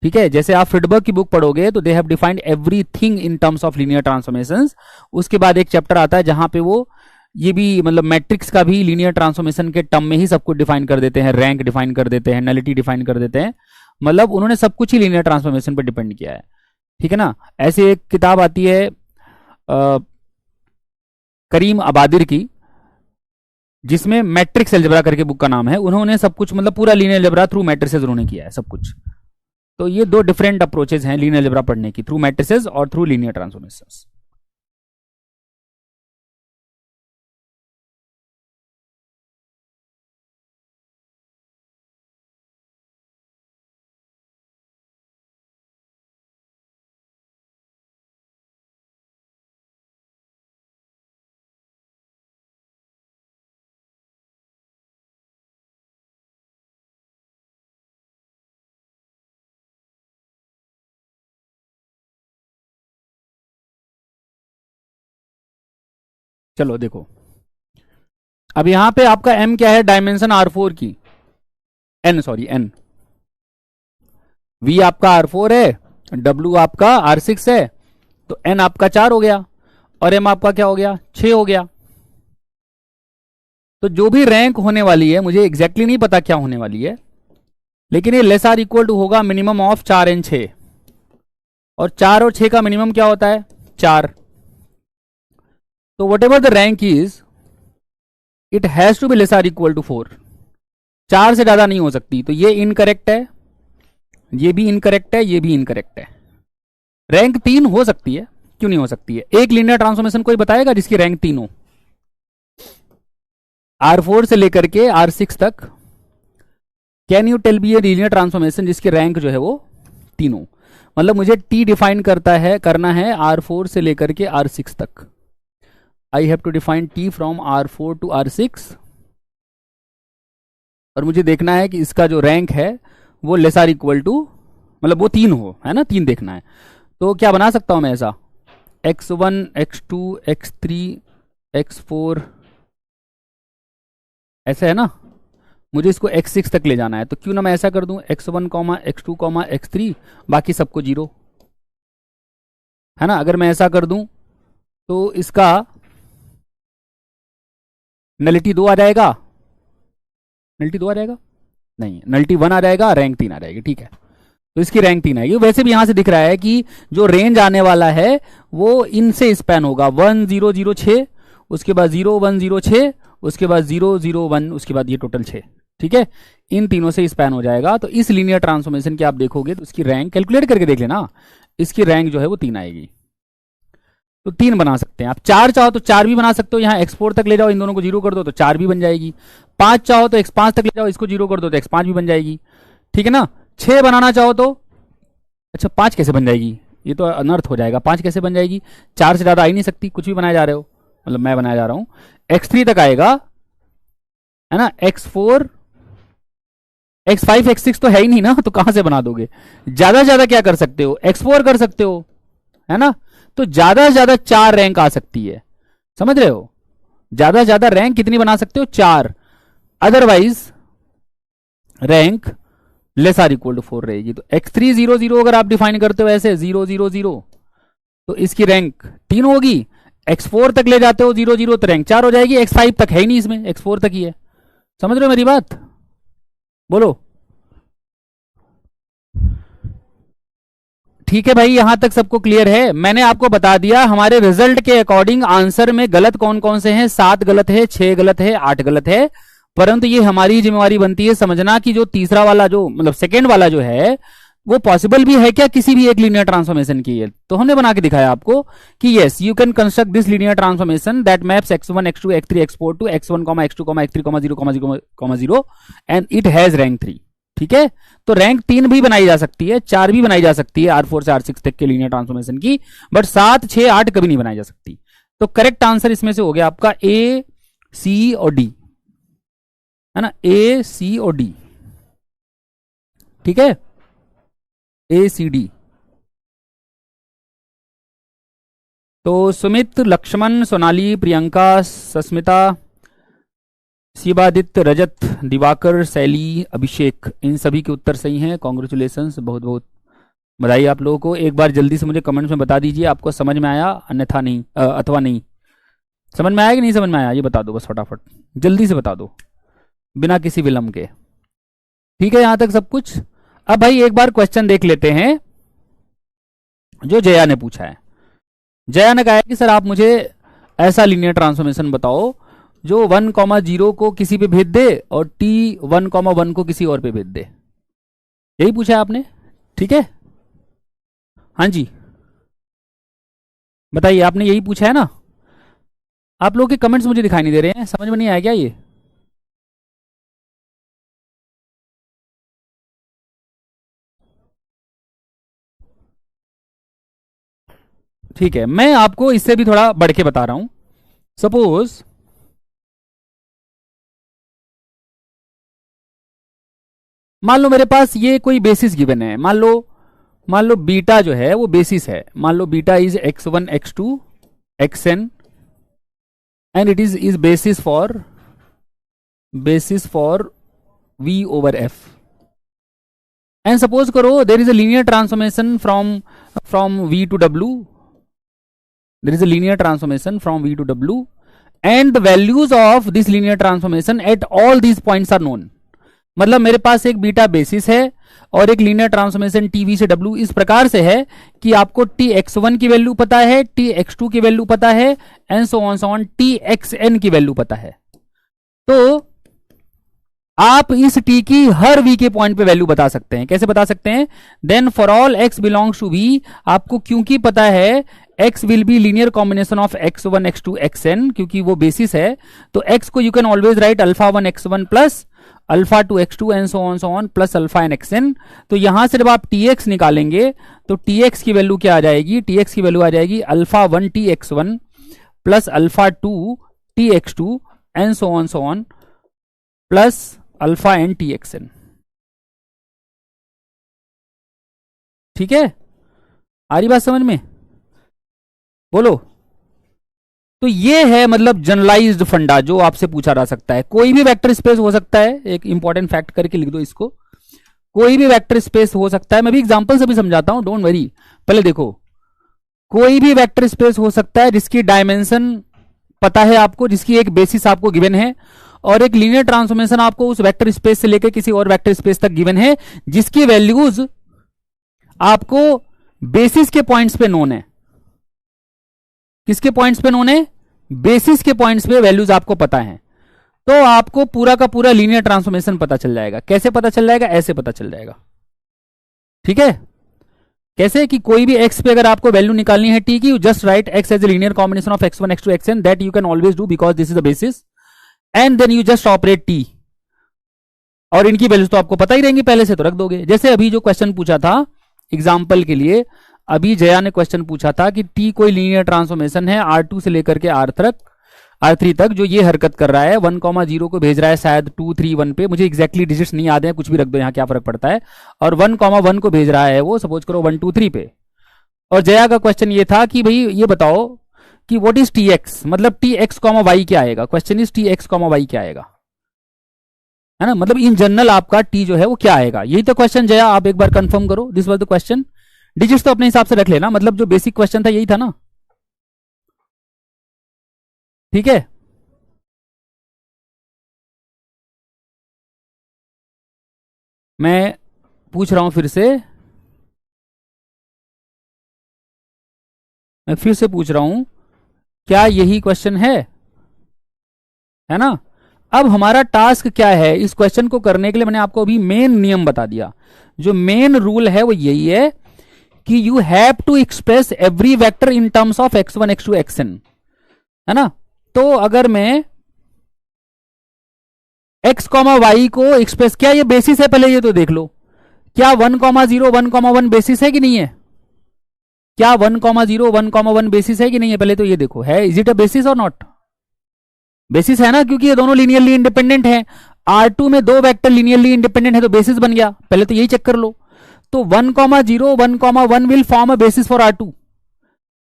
ठीक है, जैसे आप फ्रिडबर्ग की बुक पढ़ोगे तो they have defined everything in terms of linear transformation. उसके बाद एक चैप्टर आता है जहां पे वो ये भी मतलब मैट्रिक्स का भी लीनियर ट्रांसफॉर्मेशन के टर्म में ही सब कुछ डिफाइन कर देते हैं, रैंक डिफाइन कर देते हैं, नलिटी डिफाइन कर देते हैं। मतलब उन्होंने सब कुछ ही लीनियर ट्रांसफॉर्मेशन पर डिपेंड किया है। ठीक है ना। ऐसे एक किताब आती है करीम अबादिर की, जिसमें मैट्रिक्स अलजेब्रा करके बुक का नाम है। उन्होंने सब कुछ मतलब पूरा लीनियर अलजेब्रा थ्रू मैट्रिसेस उन्होंने किया है सब कुछ। तो ये दो डिफरेंट अप्रोचेज हैं लीनियर अलजेब्रा पढ़ने की, थ्रू मैट्रिसेस और थ्रू लीनियर ट्रांसफॉर्मेशन। चलो देखो, अब यहां पे आपका m क्या है, डायमेंशन R4 की, n, v आपका R4 है, w आपका R6 है, तो n आपका 4 हो गया और m आपका क्या हो गया, 6 हो गया। तो जो भी रैंक होने वाली है, मुझे एग्जैक्टली नहीं पता क्या होने वाली है, लेकिन ये लेस आर इक्वल टू होगा मिनिमम ऑफ 4n6, और 4 और 6 का मिनिमम क्या होता है, 4। तो whatever the rank is, it has to be less or equal to 4, 4 से ज्यादा नहीं हो सकती। तो ये इनकरेक्ट है, ये भी इनकरेक्ट है, ये भी इनकरेक्ट है। रैंक 3 हो सकती है, क्यों नहीं हो सकती है? एक लीनियर ट्रांसफॉर्मेशन कोई बताएगा जिसकी रैंक 3 हो, R4 से लेकर के R6 तक? Can you tell be a linear transformation जिसकी रैंक जो है वो 3 हो? मतलब मुझे T डिफाइन करना है R4 से लेकर के R6 तक। I have to define T from R4 to R6, और मुझे देखना है कि इसका जो रैंक है वो लेस आर इक्वल टू, मतलब वो 3 हो, है ना, 3 देखना है। तो क्या बना सकता हूं मैं ऐसा, x1 x2 x3 x4, ऐसा है ना, मुझे इसको x6 तक ले जाना है। तो क्यों ना मैं ऐसा कर दूं, x1 x2 x3, बाकी सबको 0, है ना। अगर मैं ऐसा कर दूं तो इसका नलिटी 2 आ जाएगा, नलिटी 2 आ जाएगा, नहीं, नलिटी 1 आ जाएगा, रैंक 3 आ जाएगी, ठीक है। तो इसकी रैंक 3 आएगी। वैसे भी यहां से दिख रहा है कि जो रेंज आने वाला है वो इनसे स्पैन होगा, 1 0 0 6, उसके बाद 0 1 0 6, उसके बाद 0 0 1, उसके बाद ये टोटल 6, ठीक है। इन तीनों से स्पैन हो जाएगा। तो इस लीनियर ट्रांसफॉर्मेशन की आप देखोगे तो इसकी रैंक कैलकुलेट करके देख लेना, इसकी रैंक जो है वो 3 आएगी। तो 3 बना सकते हैं आप। 4 चाहो तो 4 भी बना सकते हो, यहाँ x4 तक ले जाओ, इन दोनों को 0 कर दो तो 4 भी बन जाएगी। 5 चाहो तो x5 तक ले जाओ, इसको 0 कर दो तो x5 भी बन जाएगी, ठीक है ना। 6 बनाना चाहो तो, अच्छा 5 कैसे बन जाएगी, ये तो अनर्थ हो जाएगा। 5 कैसे बन जाएगी, 4 से ज्यादा आ ही नहीं सकती, कुछ भी बनाए जा रहे हो, मतलब मैं बनाया जा रहा हूं। x3 तक आएगा, है ना, x4 x5 x6 तो है ही नहीं ना, तो कहां से बना दोगे। ज्यादा से ज्यादा क्या कर सकते हो, x4 कर सकते हो, है ना। तो ज्यादा से ज्यादा 4 रैंक आ सकती है, समझ रहे हो। ज्यादा से ज्यादा रैंक कितनी बना सकते हो, 4। Otherwise rank less or equal to 4 रहेगी। तो x3 0 0 अगर आप डिफाइन करते हो ऐसे 0 0 0, तो इसकी रैंक 3 होगी। x4 तक ले जाते हो 0 0, तो रैंक 4 हो जाएगी। x5 तक है ही नहीं इसमें, x4 तक ही है। समझ रहे हो मेरी बात, बोलो। ठीक है भाई, यहां तक सबको क्लियर है। मैंने आपको बता दिया हमारे रिजल्ट के अकॉर्डिंग आंसर में गलत कौन कौन से हैं। 7 गलत है, 6 गलत है, 8 गलत है। परंतु ये हमारी जिम्मेवारी बनती है समझना कि जो तीसरा वाला, जो मतलब सेकेंड वाला जो है, वो पॉसिबल भी है क्या किसी भी एक लीनियर ट्रांसफॉर्मेशन की है। तो हमने बना के दिखाया आपको कि yes, you can construct this linear transformation that maps x1 x2 x3 x4 to x1 x2 x3 0 0 and it has rank 3, ठीक है। तो रैंक 3 भी बनाई जा सकती है, 4 भी बनाई जा सकती है R4 से R6 तक के लीनियर ट्रांसफॉर्मेशन की, बट 7 6 8 कभी नहीं बनाई जा सकती। तो करेक्ट आंसर इसमें से हो गया आपका A C और D, है ना, A C और D, ठीक है, ACD। तो सुमित, लक्ष्मण, सोनाली, प्रियंका, सस्मिता, शिवादित्य, रजत, दिवाकर, शैली, अभिषेक, इन सभी के उत्तर सही हैं। कॉन्ग्रेचुलेशंस, बहुत बहुत बधाई आप लोगों को। एक बार जल्दी से मुझे कमेंट्स में बता दीजिए आपको समझ में आया, अन्यथा नहीं, अथवा नहीं। समझ में आया कि नहीं समझ में आया, ये बता दो बस फटाफट, जल्दी से बता दो, बिना किसी विलंब के। ठीक है, यहां तक सब कुछ। अब भाई एक बार क्वेश्चन देख लेते हैं जो जया ने पूछा है। जया ने कहा है कि सर आप मुझे ऐसा लीनियर ट्रांसफॉर्मेशन बताओ जो 1,0 को किसी पे भेज दे और t 1,1 को किसी और पे भेज दे। यही पूछा है आपने, ठीक है। हाँ जी बताइए, आपने यही पूछा है ना। आप लोग के कमेंट्स मुझे दिखाई नहीं दे रहे हैं, समझ में नहीं आया क्या ये। ठीक है, मैं आपको इससे भी थोड़ा बढ़ के बता रहा हूं। सपोज मान लो मेरे पास ये कोई बेसिस गिवन है, मान लो बीटा जो है वो बेसिस है। मान लो beta is x1 x2 xn and it is basis for v over f. And suppose करो there is a linear transformation from v to w. There is a linear transformation from v to w and the values of this linear transformation at all these points are known. मतलब मेरे पास एक beta basis है और एक linear transformation T से W इस प्रकार से है कि आपको टी एक्स वन की वैल्यू पता है, टी एक्स टू की वैल्यू पता है and so on T X N की वैल्यू पता है. तो आप इस टी की हर वी के पॉइंट पे वैल्यू बता सकते हैं. कैसे बता सकते हैं? Then for all X belongs to V, आपको क्योंकि पता है x will be linear combination of x1 x2 xn, क्योंकि वो बेसिस है, तो x को you can always write alpha 1 x1 plus alpha 2 x2 and so on plus alpha N xn. तो यहां से जब आप tx निकालेंगे तो tx की वैल्यू क्या आ जाएगी? tx की वैल्यू आ जाएगी alpha 1 tx1 plus alpha 2 tx2 and so on plus alpha N txn. ठीक है, आ रही बात समझ में? बोलो. तो ये है मतलब जनरलाइज्ड फंडा जो आपसे पूछा जा सकता है. कोई भी वेक्टर स्पेस हो सकता है, एक इंपॉर्टेंट फैक्ट करके लिख दो इसको, कोई भी वेक्टर स्पेस हो सकता है. मैं भी एग्जांपल से भी समझाता हूं, डोंट वरी. पहले देखो, कोई भी वेक्टर स्पेस हो सकता है जिसकी डायमेंशन पता है आपको, जिसकी एक बेसिस आपको गिवन है, और एक लीनियर ट्रांसफॉर्मेशन आपको उस वेक्टर स्पेस से लेकर किसी और वेक्टर स्पेस तक गिवन है जिसकी वैल्यूज आपको बेसिस के पॉइंट्स पे नोन है. किसके पॉइंट्स पे नोन है? बेसिस के पॉइंट्स पे वैल्यूज आपको पता है. तो आपको पूरा का पूरा लीनियर ट्रांसफॉर्मेशन पता चल जाएगा. कैसे पता चल जाएगा? ऐसे पता चल जाएगा. ठीक है, कैसे कि कोई भी x पे अगर आपको वैल्यू निकालनी है t की, just write x as a linear combination of x1 x2 xn, that you can always do because this is the basis, and then you just operate t. और इनकी वैल्यूज तो आपको पता ही रहेंगी, पहले से तो रख दोगे. जैसे अभी जो क्वेश्चन पूछा था एग्जाम्पल के लिए, अभी जया ने क्वेश्चन पूछा था कि t कोई लीनियर ट्रांसफॉर्मेशन है R2 से लेकर के R3 तक, जो ये हरकत कर रहा है 1,0 को भेज रहा है शायद 2 3 1 पे, मुझे एग्जैक्टली डिजिट्स नहीं याद है, कुछ भी रख दो यहाँ, क्या फर्क पड़ता है. और 1,1 को भेज रहा है वो सपोज करो 1 2 3 पे. और जया का क्वेश्चन ये था कि भाई ये बताओ कि व्हाट इज tx, मतलब tx, y क्या आएगा. क्वेश्चन इज tx, y क्या आएगा, है ना. मतलब इन जनरल आपका t जो है वो क्या आएगा, यही तो क्वेश्चन. जया आप एक बार कंफर्म करो, this was the question. Digits तो अपने हिसाब से रख लेना, मतलब जो बेसिक क्वेश्चन था यही था ना. ठीक है, मैं पूछ रहा हूं फिर से, मैं फिर से पूछ रहा हूं, क्या यही क्वेश्चन है ना. अब हमारा टास्क क्या है इस क्वेश्चन को करने के लिए? मैंने आपको अभी मेन नियम बता दिया. जो मेन रूल है वो यही है कि you have to express every vector in terms of x1 x2 xn, है ना. तो अगर मैं x, y को एक्सप्रेस, क्या ये बेसिस है? पहले ये तो देख लो, क्या 1,0 1,1 बेसिस है कि नहीं है? क्या 1,0 1,1 बेसिस है कि नहीं है? पहले तो ये देखो, है. इज इट अ बेसिस और नॉट? बेसिस है ना, क्योंकि ये दोनों लीनियरली इंडिपेंडेंट है. R2 में दो वेक्टर लीनियरली इंडिपेंडेंट है तो बेसिस बन गया. पहले तो यही चेक कर लो. तो 1,0 1,1 will form a basis for R2.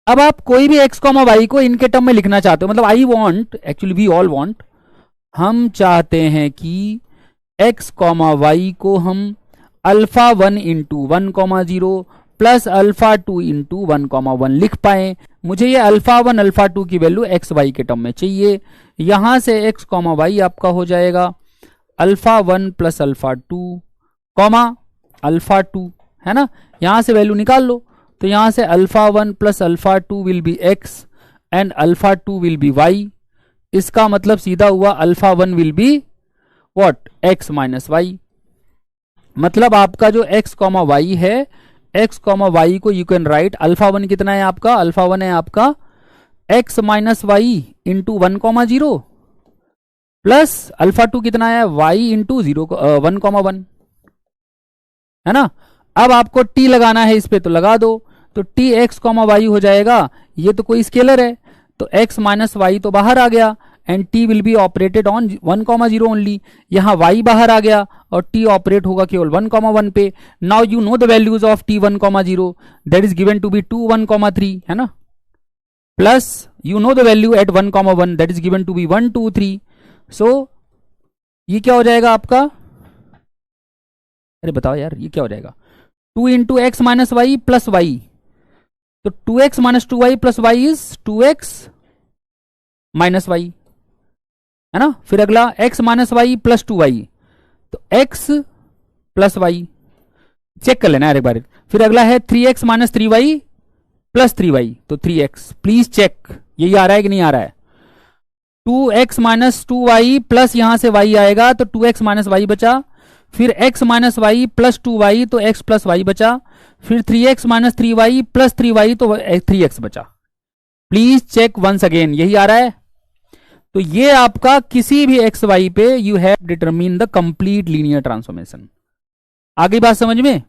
अब आप कोई भी x, y को इनके टर्म में लिखना चाहते हो, मतलब I want, actually we all want, हम चाहते हैं कि x, y को हम alpha 1 into 1,0 plus alpha 2 into 1,1 लिख पाए. मुझे ये अल्फा 1 अल्फा 2 की वैल्यू x, y के टर्म में चाहिए. यहां से x, y आपका हो जाएगा अल्फा 1 प्लस अल्फा 2 अल्फा 2, है ना. यहां से वैल्यू निकाल लो. तो यहां से alpha 1 plus alpha 2 will be x and alpha 2 will be y. इसका मतलब सीधा हुआ alpha 1 will be what, x minus Y. मतलब आपका जो x, y है, x, y को यू कैन राइट, अल्फा 1 कितना है आपका? अल्फा 1 है आपका x minus Y into 1,0 plus alpha 2 कितना है? y इंटू 1,1, है ना. अब आपको t लगाना है इस पे, तो लगा दो. तो t x, y हो जाएगा. ये तो कोई स्केलर है, तो x माइनस वाई तो बाहर आ गया and t will be operated on 1,0 only. यहां y बाहर आ गया और t ऑपरेट होगा केवल 1,1 पे. Now you know the values of t 1,0, that is given to be 2 1,3, है ना. Plus you know the value at 1, 1 that is given to be 1, 2, 3. So ये क्या हो जाएगा आपका, अरे बताओ यार ये क्या हो जाएगा, 2 × x - y प्लस वाई. तो 2x - 2y plus Y is 2x - y, है ना. फिर अगला x - y प्लस 2y, तो x प्लस वाई. चेक कर लेना यार एक बार. फिर अगला है 3x - 3y प्लस 3y, तो 3x. प्लीज चेक यही आ रहा है कि नहीं आ रहा है. 2x - 2y प्लस यहां से y आएगा तो 2x - y बचा. फिर x - y प्लस 2y तो x प्लस y बचा. फिर 3x - 3y प्लस 3y तो 3x बचा. प्लीज चेक वंस अगेन, यही आ रहा है. तो ये आपका किसी भी एक्स वाई पे you have determine the complete linear transformation. आगे बात समझ में.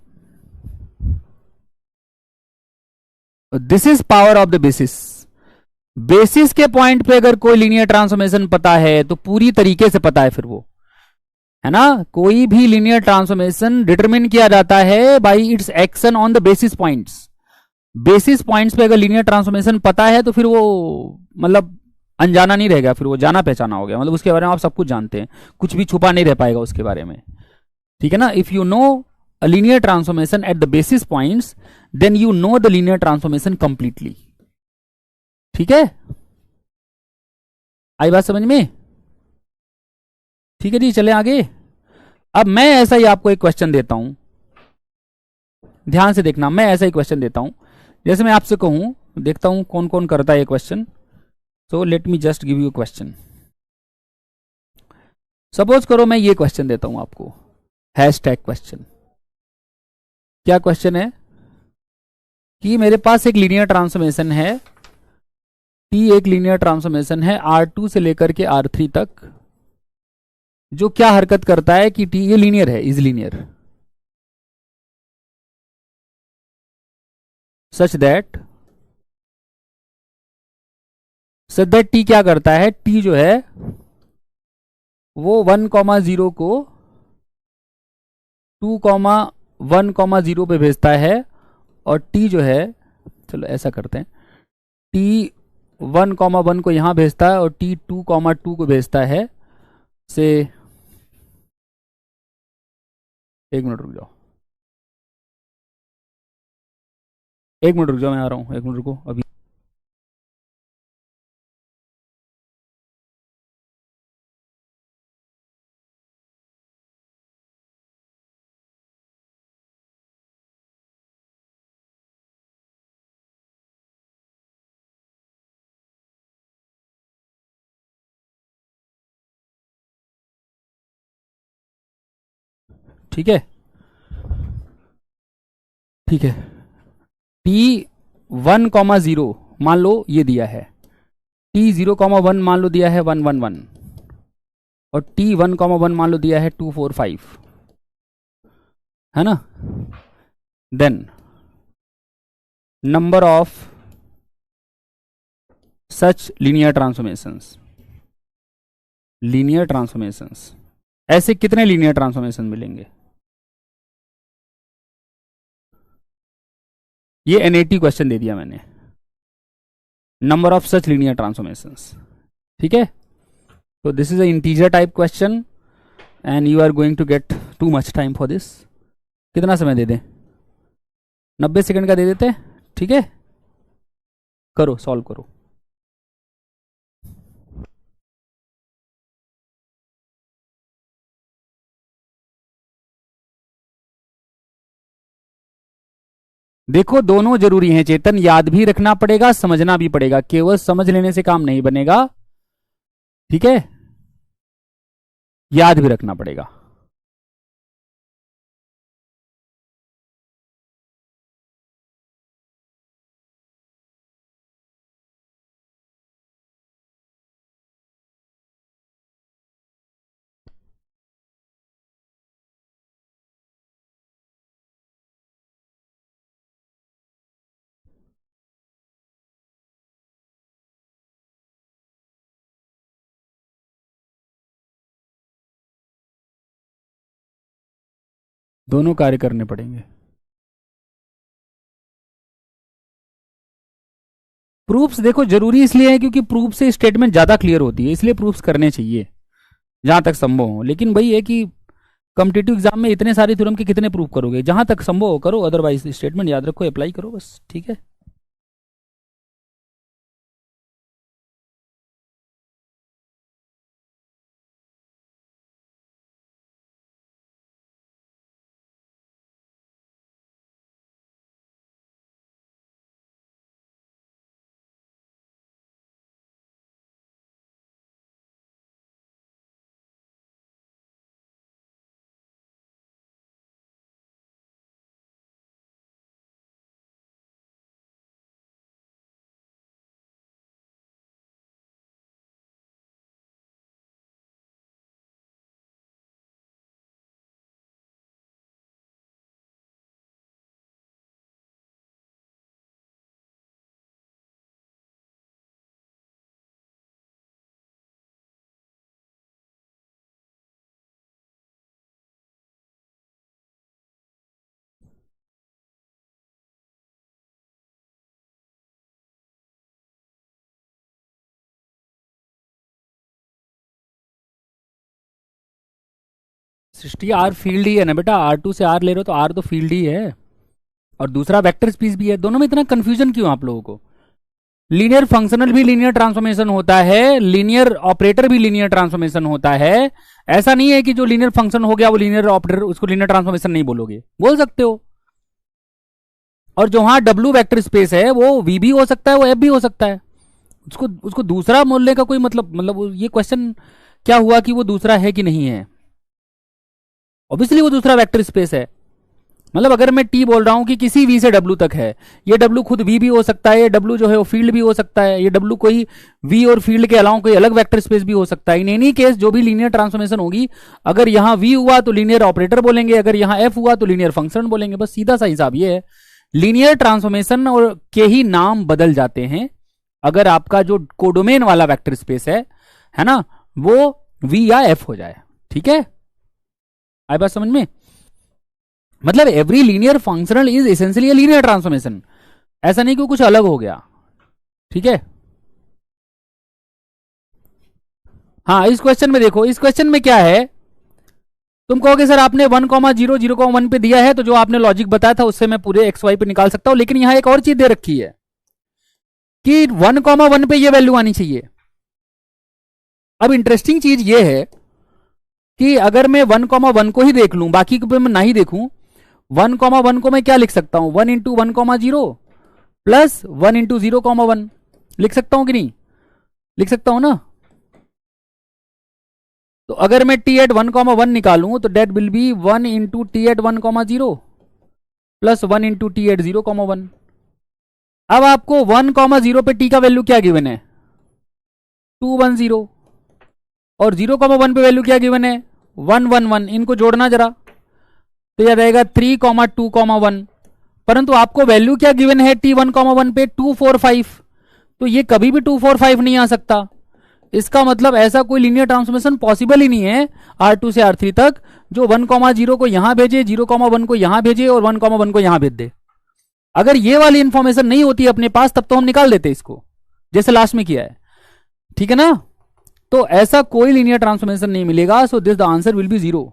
This is power of the basis. Basis के पॉइंट पे अगर कोई लीनियर ट्रांसफॉर्मेशन पता है तो पूरी तरीके से पता है फिर वो, है ना. कोई भी लीनियर ट्रांसफॉर्मेशन डिटरमिन किया जाता है bye it's action on the basis points. Basis points पे अगर लीनियर ट्रांसफॉर्मेशन पता है तो फिर वो मतलब अनजाना नहीं रहेगा, फिर वो जाना पहचाना हो गया. मतलब उसके बारे में आप सब कुछ जानते हैं, कुछ भी छुपा नहीं रह पाएगा उसके बारे में. ठीक है ना. If you know a linear transformation at the basis points then you know the linear transformation completely. ठीक है, आई बात समझ में. ठीक है जी, चले आगे. अब मैं ऐसा ही आपको एक क्वेश्चन देता हूं, ध्यान से देखना. मैं ऐसा ही क्वेश्चन देता हूं, जैसे मैं आपसे कहूं, देखता हूं कौन कौन करता है ये question. So let me just give you question. Suppose करो मैं ये क्वेश्चन देता हूं आपको, हैशटैग क्वेश्चन. क्या क्वेश्चन है कि मेरे पास एक लीनियर ट्रांसफॉर्मेशन है, टी एक लीनियर ट्रांसफॉर्मेशन है R2 से लेकर के R3 तक, जो क्या हरकत करता है कि टी ये लीनियर है, is linear such that T क्या करता है, टी जो है वो 1, 0 को 2, 1, 0 पे भेजता है. और टी जो है, चलो ऐसा करते हैं, टी 1, 1 को यहां भेजता है और टी 2, 2 को भेजता है. से 1 मिनट रुक जाओ, 1 मिनट रुक जाओ, मैं आ रहा हूं, 1 मिनट रुको अभी. ठीक है, ठीक है. टी 1, 0 मान लो ये दिया है, टी 0, 1 मान लो दिया है 1, 1, 1, और टी 1, 1 मान लो दिया है 2, 4, 5, है ना. Then number of such linear transformations, linear transformations, ऐसे कितने लीनियर ट्रांसफॉर्मेशन मिलेंगे. ये एनएटी क्वेश्चन दे दिया मैंने, number of such linear transformations. ठीक है, तो this is a integer type question and you are going to get too much time for this. कितना समय दे दें, 90 सेकंड का दे देते हैं. ठीक है, करो, सॉल्व करो. देखो दोनों जरूरी हैं चेतन, याद भी रखना पड़ेगा, समझना भी पड़ेगा, केवल समझ लेने से काम नहीं बनेगा. ठीक है, याद भी रखना पड़ेगा. दोनों कार्य करने पड़ेंगे. प्रूफ्स देखो जरूरी इसलिए है क्योंकि प्रूफ से स्टेटमेंट ज्यादा क्लियर होती है, इसलिए प्रूफ्स करने चाहिए जहां तक संभव हो। लेकिन वही है कि कॉम्पिटिटिव एग्जाम में इतने सारे थ्योरम के कितने प्रूफ करोगे, जहां तक संभव हो करो, अदरवाइज स्टेटमेंट याद रखो, अप्लाई करो बस, ठीक है। सृष्टि आर फील्ड ही है ना बेटा, आर टू से आर ले रहे हो तो आर तो फील्ड ही है, और दूसरा वेक्टर स्पेस भी है। दोनों में इतना कंफ्यूजन क्यों आप लोगों को? लीनियर फंक्शनल भी लीनियर ट्रांसफॉर्मेशन होता है, लीनियर ऑपरेटर भी लीनियर ट्रांसफॉर्मेशन होता है। ऐसा नहीं है कि जो लीनियर फंक्शन हो गया वो लीनियर ऑपरेटर, उसको लीनियर ट्रांसफॉर्मेशन नहीं बोलोगे, बोल सकते हो। और जो वहां डब्ल्यू वेक्टर स्पेस है वो वी भी हो सकता है, वो एफ भी हो सकता है। उसको उसको दूसरा बोलने का कोई मतलब ये क्वेश्चन क्या हुआ कि वो दूसरा है कि नहीं है? ऑब्वियसली वो दूसरा वेक्टर स्पेस है। मतलब अगर मैं टी बोल रहा हूं कि किसी वी से डब्ल्यू तक है, ये डब्ल्यू खुद वी भी हो सकता है, ये डब्ल्यू जो है वो फील्ड भी हो सकता है, ये डब्ल्यू कोई वी और फील्ड के अलावा कोई अलग वेक्टर स्पेस भी हो सकता है। इन एनी केस जो भी लीनियर ट्रांसफॉर्मेशन होगी, अगर यहां वी हुआ तो लीनियर ऑपरेटर बोलेंगे, अगर यहां एफ हुआ तो लीनियर फंक्शन बोलेंगे, बस सीधा सा हिसाब ये है। लीनियर ट्रांसफॉर्मेशन और के ही नाम बदल जाते हैं अगर आपका जो कोडोमेन वाला वेक्टर स्पेस है ना, वो वी या एफ हो जाए, ठीक है। आई बात समझ में? मतलब every linear functional is essentially linear transformation, ऐसा नहीं कि कुछ अलग हो गया, ठीक है। हाँ, इस क्वेश्चन में देखो, इस क्वेश्चन में क्या है, तुम कहोगे सर आपने 1,0 0,1 पे दिया है, तो जो आपने लॉजिक बताया था उससे मैं पूरे एक्स वाई पे निकाल सकता हूं, लेकिन यहां एक और चीज दे रखी है कि 1,1 पे ये वैल्यू आनी चाहिए। अब इंटरेस्टिंग चीज ये है कि अगर मैं 1,1 को ही देख लूं, बाकी को मैं ना ही देखूं, 1,1 को मैं क्या लिख सकता हूं, 1 इंटू 1,0 प्लस 1 इंटू 0,1 लिख सकता हूं कि नहीं? लिख सकता हूं ना। तो अगर मैं टी एट 1,1 निकालूं तो that will be 1 into T at 1,0 plus 1 into T at 0,1। अब आपको 1,0 पे टी का वैल्यू क्या गिवन है? 210, और 0,1 पे वैल्यू क्या गिवन है? 111। इनको जोड़ना जरा, तो यह रहेगा 3,2,1। परंतु आपको वैल्यू क्या गिवन है टी 1,1 पे? 245। तो ये कभी भी 245 नहीं आ सकता। इसका मतलब ऐसा कोई लीनियर ट्रांसफॉर्मेशन पॉसिबल ही नहीं है R2 से R3 तक जो 1,0 को यहां भेजे, 0,1 को यहां भेजे और 1,1 को यहां भेज दे। अगर ये वाली इंफॉर्मेशन नहीं होती अपने पास तब तो हम निकाल देते इसको, जैसे लास्ट में किया है, ठीक है ना। तो ऐसा कोई लीनियर ट्रांसफॉर्मेशन नहीं मिलेगा, so this the answer will be 0।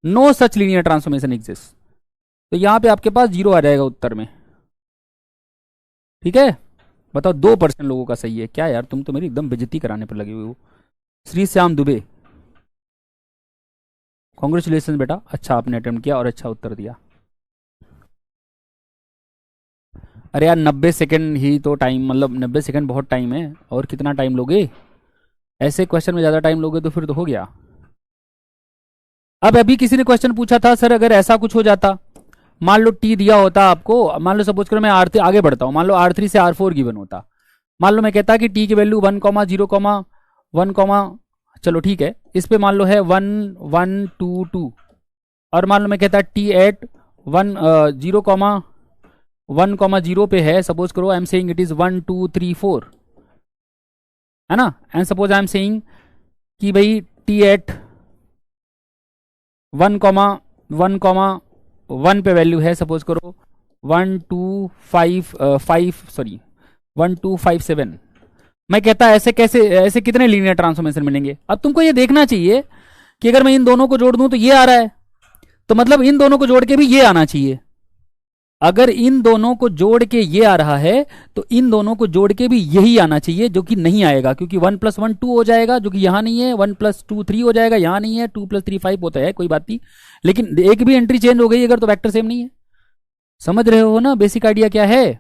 No such linear transformation exist. तो यहां पे आपके पास 0 आ जाएगा उत्तर में, ठीक है। बताओ 2% लोगों का सही है। क्या यार, तुम तो मेरी एकदम बेइज्जती कराने पर लगे हुए हो। श्री श्याम दुबे, कॉन्ग्रेचुलेशन बेटा, अच्छा आपने अटेम्प्ट किया और अच्छा उत्तर दिया। अरे यार 90 सेकंड ही तो टाइम, मतलब 90 सेकंड बहुत टाइम है, और कितना टाइम लोगे? ऐसे क्वेश्चन में ज्यादा टाइम लोगे तो फिर तो हो गया। अब अभी किसी ने क्वेश्चन पूछा था सर अगर ऐसा कुछ हो जाता, मान लो टी दिया होता आपको, मान लो सपोज करो मैं आर आगे बढ़ता हूं, मान लो R3 से R4 गिवन होता, मान लो मैं कहता कि टी की वैल्यू 1,0,1, चलो ठीक है, इस पे मान लो है 1,1,2,2, और मान लो मैं कहता टी एट 0,1,0 पे है, सपोज करो I am saying it is 1 2 3 4, है ना। And suppose I am saying कि भाई टी एट 1,1 पे वैल्यू है, सपोज करो 1 2 5 5 सॉरी 1257। मैं कहता ऐसे कैसे, ऐसे कितने लीनियर ट्रांसफॉर्मेशन मिलेंगे? अब तुमको ये देखना चाहिए कि अगर मैं इन दोनों को जोड़ दूं तो ये आ रहा है, तो मतलब इन दोनों को जोड़ के भी ये आना चाहिए। अगर इन दोनों को जोड़ के ये आ रहा है तो इन दोनों को जोड़ के भी यही आना चाहिए, जो कि नहीं आएगा, क्योंकि 1 + 1 2 हो जाएगा, जो कि यहां नहीं है। 1 + 2 3 हो जाएगा, यहां नहीं है। 2 + 3 5 होता है, कोई बात नहीं, लेकिन एक भी एंट्री चेंज हो गई अगर तो वेक्टर सेम नहीं है। समझ रहे हो ना बेसिक आइडिया क्या है?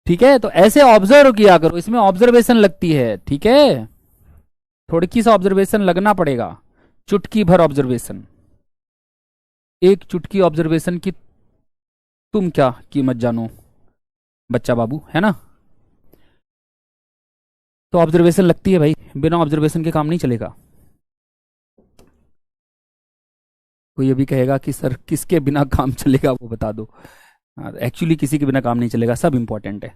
ठीक है, तो ऐसे ऑब्जर्व किया करो, इसमें ऑब्जर्वेशन लगती है। ठीक है, थोड़ी सा ऑब्जर्वेशन लगना पड़ेगा, चुटकी भर ऑब्जर्वेशन। एक चुटकी ऑब्जर्वेशन की तुम क्या कीमत जानो बच्चा बाबू, है ना? तो ऑब्जर्वेशन लगती है भाई, बिना ऑब्जर्वेशन के काम नहीं चलेगा। कोई अभी कहेगा कि सर किसके बिना काम चलेगा वो बता दो। एक्चुअली किसी के बिना काम नहीं चलेगा, सब इंपॉर्टेंट है,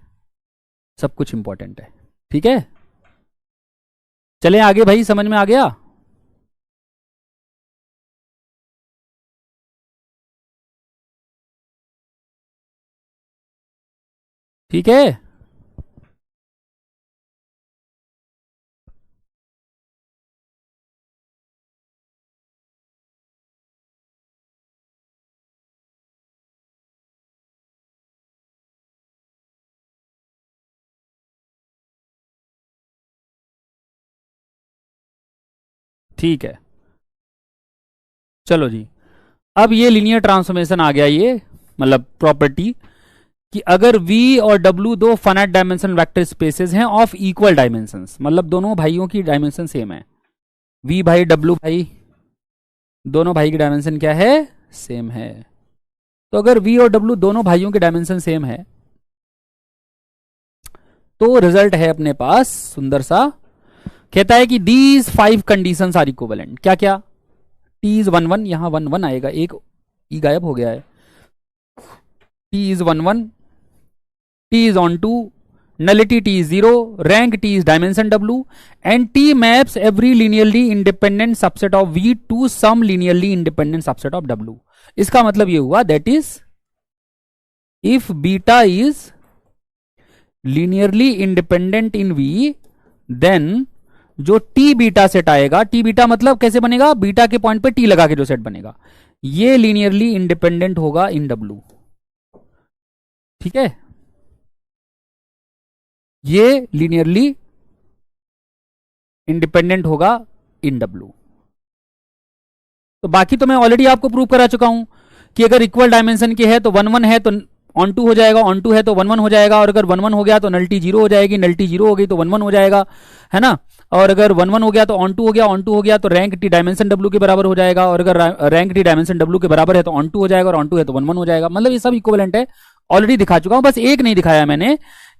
सब कुछ इंपॉर्टेंट है। ठीक है, चलें आगे भाई, समझ में आ गया? ठीक है, ठीक है, चलो जी। अब ये लीनियर ट्रांसफॉर्मेशन आ गया, ये मतलब प्रॉपर्टी कि अगर V और W दो फाइनाइट डायमेंशन वेक्टर स्पेसेस हैं ऑफ इक्वल डायमेंशंस, मतलब दोनों भाइयों की डायमेंशन सेम है। V भाई W भाई, दोनों भाई की डायमेंशन क्या है? सेम है। तो अगर V और W दोनों भाइयों के डायमेंशन सेम है तो रिजल्ट है अपने पास सुंदर सा, कहता है कि दीज 5 कंडीशंस आर इक्विवेलेंट। क्या क्या? T इज 1 1, यहां 1 1 आएगा, एक ई गायब हो गया है। T is 1 1, T is on 2, nullity T is 0, rank T is dimension W, and T maps every linearly independent subset of V to some linearly independent subset of W. इसका मतलब ये हुआ that is if beta is linearly independent in V, then जो T beta set आएगा, T beta मतलब कैसे बनेगा? Beta के पॉइंट पे T लगा के जो सेट बनेगा, ये linearly independent होगा in W। ठीक है, ये लीनियरली इंडिपेंडेंट होगा इन W। तो बाकी तो मैं ऑलरेडी आपको प्रूव करा चुका हूं कि अगर इक्वल डायमेंशन के है तो 1 1 है तो ऑन 2 हो जाएगा, ऑन 2 है तो 1 1 हो जाएगा, और अगर 1 1 हो गया तो नल्टी 0 हो जाएगी, नल्टी 0 हो गई तो 1 1 हो जाएगा, है ना? और अगर 1 1 हो गया तो ऑन 2 हो गया, ऑन 2 हो गया तो रैंक T डायमेंशन W के बराबर हो जाएगा, और अगर रैंक T डायमेंशन W के बराबर है तो ऑन 2 हो जाएगा, और ऑन 2 है तो 1 1 हो जाएगा। मतलब ये सब इक्विवेलेंट है, ऑलरेडी दिखा चुका हूं, बस एक नहीं दिखाया मैंने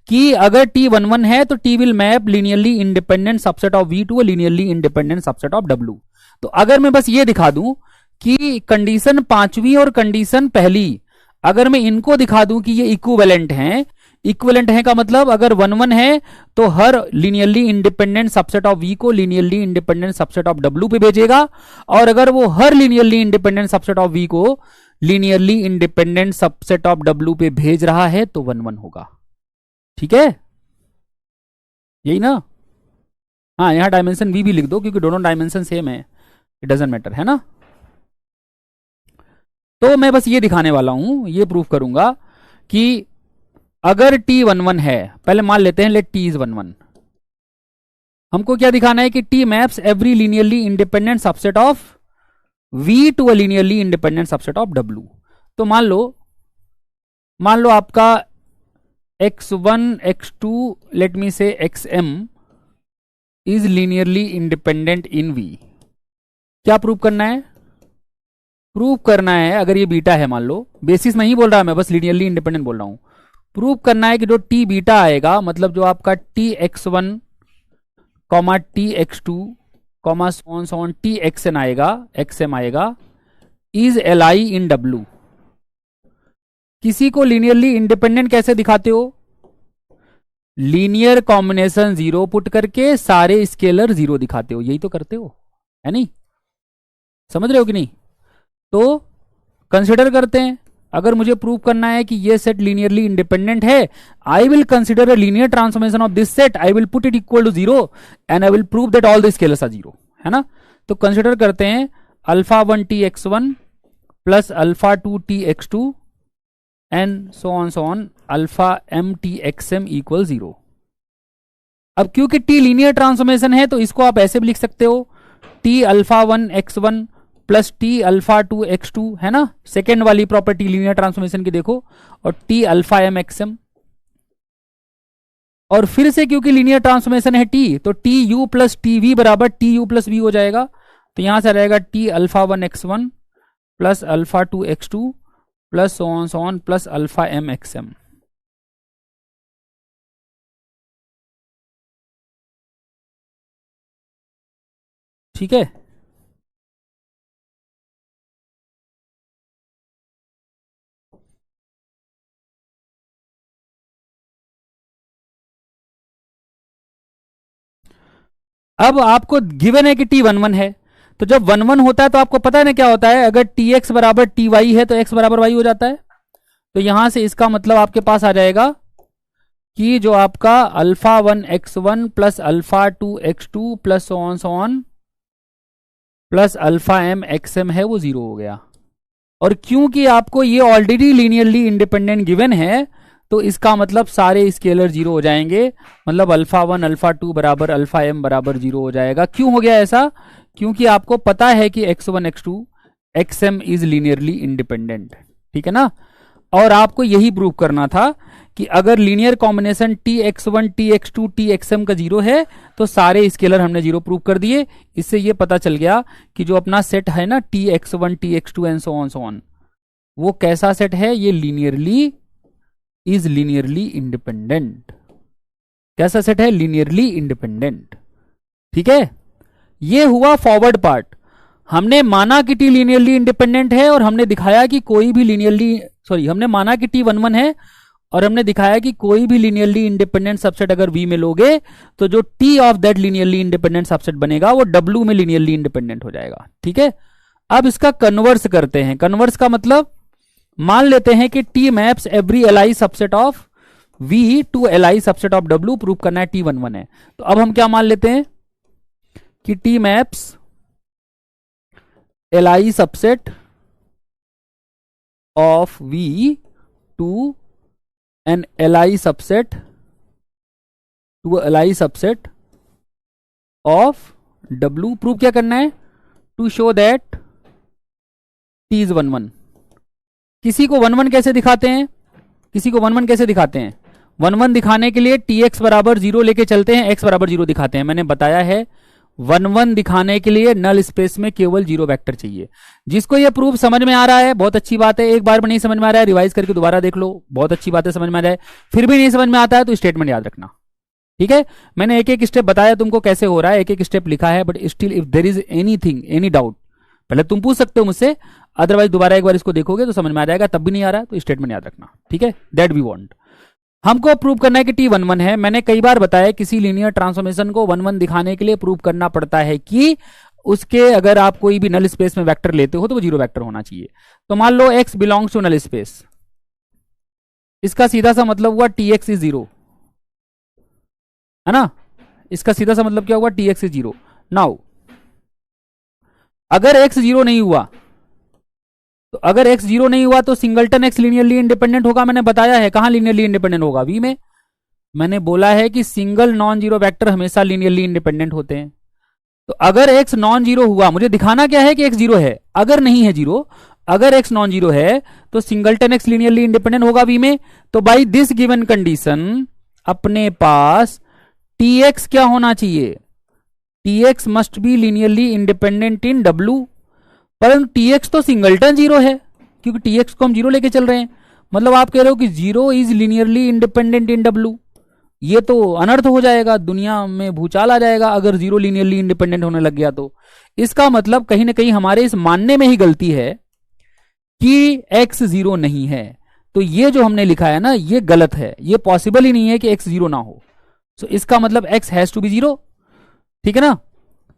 कि अगर T 1 1 है तो T will map linearly independent subset of V to a linearly independent subset of W। तो अगर मैं बस ये दिखा दूं कि कंडीशन पांचवी और कंडीशन पहली, अगर मैं इनको दिखा दूं कि ये इक्विवेलेंट हैं, इक्विवेलेंट है का मतलब अगर 1 1 है तो हर linearly independent subset of V को linearly independent subset of W पे भेजेगा, और अगर वो हर linearly independent subset of V को linearly independent subset of W पे भेज रहा है तो 1 1 होगा। ठीक है, यही ना? हाँ, यहां डायमेंशन V भी लिख दो क्योंकि दोनों डायमेंशन सेम है, इट डजंट मैटर, है ना? तो मैं बस ये दिखाने वाला हूं, ये प्रूफ करूंगा कि अगर T 1 1 है, पहले मान लेते हैं लेट T इज 1 1, हमको क्या दिखाना है कि T maps every linearly independent subset of V to a linearly independent subset of W। तो मान लो आपका x1 x2 लेट मी से xm is linearly independent in V। क्या प्रूव करना है? प्रूव करना है, अगर ये बीटा है, मान लो, बेसिस नहीं बोल रहा मैं, बस लीनियरली इंडिपेंडेंट बोल रहा हूं। प्रूव करना है कि जो T बीटा आएगा, मतलब जो आपका Tx1 Tx2 Txn आएगा, xm आएगा, इज Li इन W। किसी को लीनियरली इंडिपेंडेंट कैसे दिखाते हो? लीनियर कॉम्बिनेशन 0 पुट करके सारे स्केलर 0 दिखाते हो, यही तो करते हो, है नहीं? समझ रहे हो कि नहीं? तो कंसिडर करते हैं, अगर मुझे प्रूव करना है कि ये सेट लीनियरली इंडिपेंडेंट है, I will consider a linear transformation of this set, I will put it equal to 0 and I will prove that all the scalars are 0, है ना। तो कंसिडर करते हैं alpha 1 tx1 plus alpha 2 tx2 and so on alpha m txm equal 0। अब क्योंकि t linear transformation है तो इसको आप ऐसे भी लिख सकते हो, t alpha 1 x1 plus T alpha 2 x2, है ना, सेकेंड वाली प्रॉपर्टी लीनियर ट्रांसफॉर्मेशन की देखो, और टी अल्फा m xm। और फिर से क्योंकि लीनियर ट्रांसफॉर्मेशन है t, तो T U plus T we बराबर टी यू प्लस वी हो जाएगा। तो यहां से रहेगा T alpha 1 x1 plus alpha 2 x2 plus so on plus alpha m xm। ठीक है। अब आपको गिवन है कि टी 1 1 है, तो जब 1 1 होता है तो आपको पता है ना क्या होता है, अगर टी एक्स बराबर टी वाई है तो एक्स बराबर वाई हो जाता है। तो यहां से इसका मतलब आपके पास आ जाएगा कि जो आपका alpha 1 x1 plus alpha 2 x2 plus on plus alpha m xm है वो 0 हो गया। और क्योंकि आपको ये ऑलरेडी लीनियरली इंडिपेंडेंट गिवन है तो इसका मतलब सारे स्केलर 0 हो जाएंगे, मतलब अल्फा 1 अल्फा 2 बराबर अल्फा m बराबर 0 हो जाएगा। क्यों हो गया ऐसा? क्योंकि आपको पता है कि x1 x2 xm is linearly independent, ठीक है ना। और आपको यही प्रूव करना था कि अगर linear combination tx1 tx2 txm का 0 है तो सारे स्केलर हमने 0 प्रूव कर दिए। इससे ये पता चल गया कि जो अपना सेट है ना tx1 tx2 and so on वो कैसा सेट है, ये लीनियरली इंडिपेंडेंट। कैसा सेट है? Linearly independent. ठीक है, ये हुआ फॉरवर्ड पार्ट। हमने माना कि टी लीनियरली इंडिपेंडेंट है और हमने दिखाया कि कोई भी हमने माना कि टी 1 1 है और हमने दिखाया कि कोई भी लीनियरली इंडिपेंडेंट सबसेट अगर V में लोगे तो जो T of that linearly independent subset बनेगा वो W में लीनियरली इंडिपेंडेंट हो जाएगा। ठीक है, अब इसका कन्वर्स करते हैं। कन्वर्स का मतलब मान लेते हैं कि T maps every Li subset of V to Li subset of W। Prove करना है T 1 1 है, तो अब हम क्या मान लेते हैं कि T maps Li subset of V to an Li subset of W। Prove क्या करना है? To show that T is 1 1। किसी को 1 1 कैसे दिखाते हैं? 1 1 दिखाने के लिए tx बराबर 0 लेके चलते हैं, x बराबर 0 दिखाते हैं। मैंने बताया है 1 1 दिखाने के लिए नल स्पेस में केवल 0 वेक्टर चाहिए। जिसको ये प्रूफ समझ में आ रहा है बहुत अच्छी बात है, एक बार में नहीं समझ में आ रहा है रिवाइज करके दोबारा देख लो, बहुत अच्छी बात है, समझ में आ जाए। फिर भी नहीं समझ में आता है तो स्टेटमेंट याद रखना। ठीक है, मैंने एक एक स्टेप बताया तुमको कैसे हो रहा है, एक एक स्टेप लिखा है, but still if there is anything any doubt पहले तुम पूछ सकते हो मुझसे, अदरवाइज दोबारा एक बार इसको देखोगे तो समझ में आ जाएगा। तब भी नहीं आ रहा है तो स्टेटमेंट याद रखना। ठीक है, दैट वी वांट। हमको प्रूव करना है कि T 1 1 है। मैंने कई बार बताया किसी लीनियर ट्रांसफॉर्मेशन को 1 1 दिखाने के लिए प्रूव करना पड़ता है कि उसके अगर आप कोई भी नल स्पेस में वेक्टर लेते हो तो वो 0 वेक्टर होना चाहिए। तो मान लो x belongs to null space, इसका सीधा सा मतलब हुआ tx इज 0, है ना। इसका सीधा सा मतलब क्या हुआ? tx is 0। नाउ अगर x 0 नहीं हुआ तो सिंगलटन x लीनियरली इंडिपेंडेंट होगा। मैंने बताया है कहां लीनियरली इंडिपेंडेंट होगा? V में। मैंने बोला है कि सिंगल नॉन जीरो वेक्टर हमेशा लीनियरली इंडिपेंडेंट होते हैं। तो अगर x नॉन जीरो हुआ, मुझे दिखाना क्या है कि x 0 है, अगर नहीं है 0, अगर x नॉन जीरो है तो सिंगलटन x लीनियरली इंडिपेंडेंट होगा V में। तो बाई दिस गिवन कंडीशन अपने पास tx क्या होना चाहिए? tx must be linearly independent in W। परंतु tx तो सिंगलटन 0 है क्योंकि tx को हम 0 लेके चल रहे हैं। मतलब आप कह रहे हो कि 0 is linearly independent in W। ये तो अनर्थ हो जाएगा, दुनिया में भूचाल आ जाएगा अगर 0 लीनियरली इंडिपेंडेंट होने लग गया तो। इसका मतलब कहीं ना कहीं हमारे इस मानने में ही गलती है कि x 0 नहीं है। तो ये जो हमने लिखा है ना ये गलत है, ये पॉसिबल ही नहीं है कि x 0 ना हो। सो इसका मतलब x हैज टू बी 0। ठीक है ना,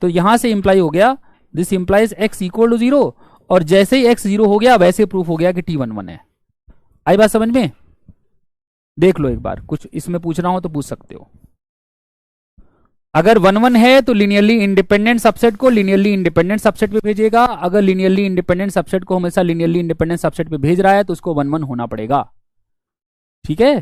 तो यहां से इंप्लाई हो गया this implies x equal to 0, और जैसे ही x 0 हो गया वैसे प्रूफ हो गया कि T 1 1 है। आई बात समझ में? देख लो एक बार, कुछ इसमें पूछना हो तो पूछ सकते हो। अगर 1 1 है तो लीनियरली इंडिपेंडेंट सबसेट को लीनियरली इंडिपेंडेंट सबसेट पे भेजेगा। अगर लीनियरली इंडिपेंडेंट सबसेट को हमेशा लीनियरली इंडिपेंडेंट सबसेट पे भेज रहा है तो उसको 1 1 होना पड़ेगा। ठीक है,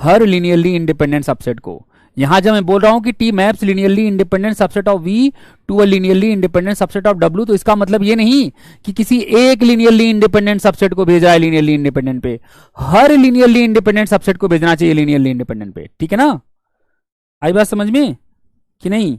हर लीनियरली इंडिपेंडेंट सबसेट को। यहां जब मैं बोल रहा हूं कि T maps linearly independent subset of V to a linearly independent subset of W, तो इसका मतलब ये नहीं कि किसी एक लीनियरली इंडिपेंडेंट सबसेट को भेजा है लीनियरली इंडिपेंडेंट पे, हर लीनियरली इंडिपेंडेंट सबसेट को भेजना चाहिए लीनियरली इंडिपेंडेंट पे। ठीक है ना? आई बात समझ में कि नहीं?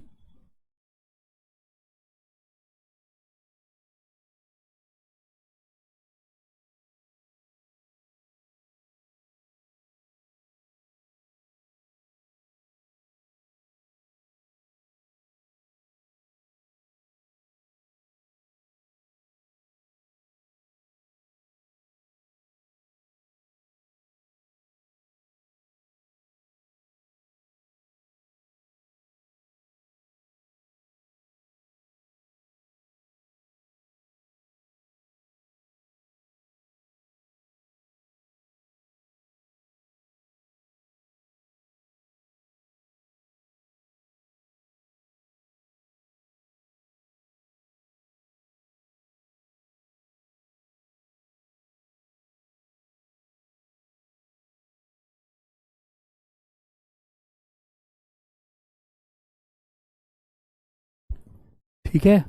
ठीक है,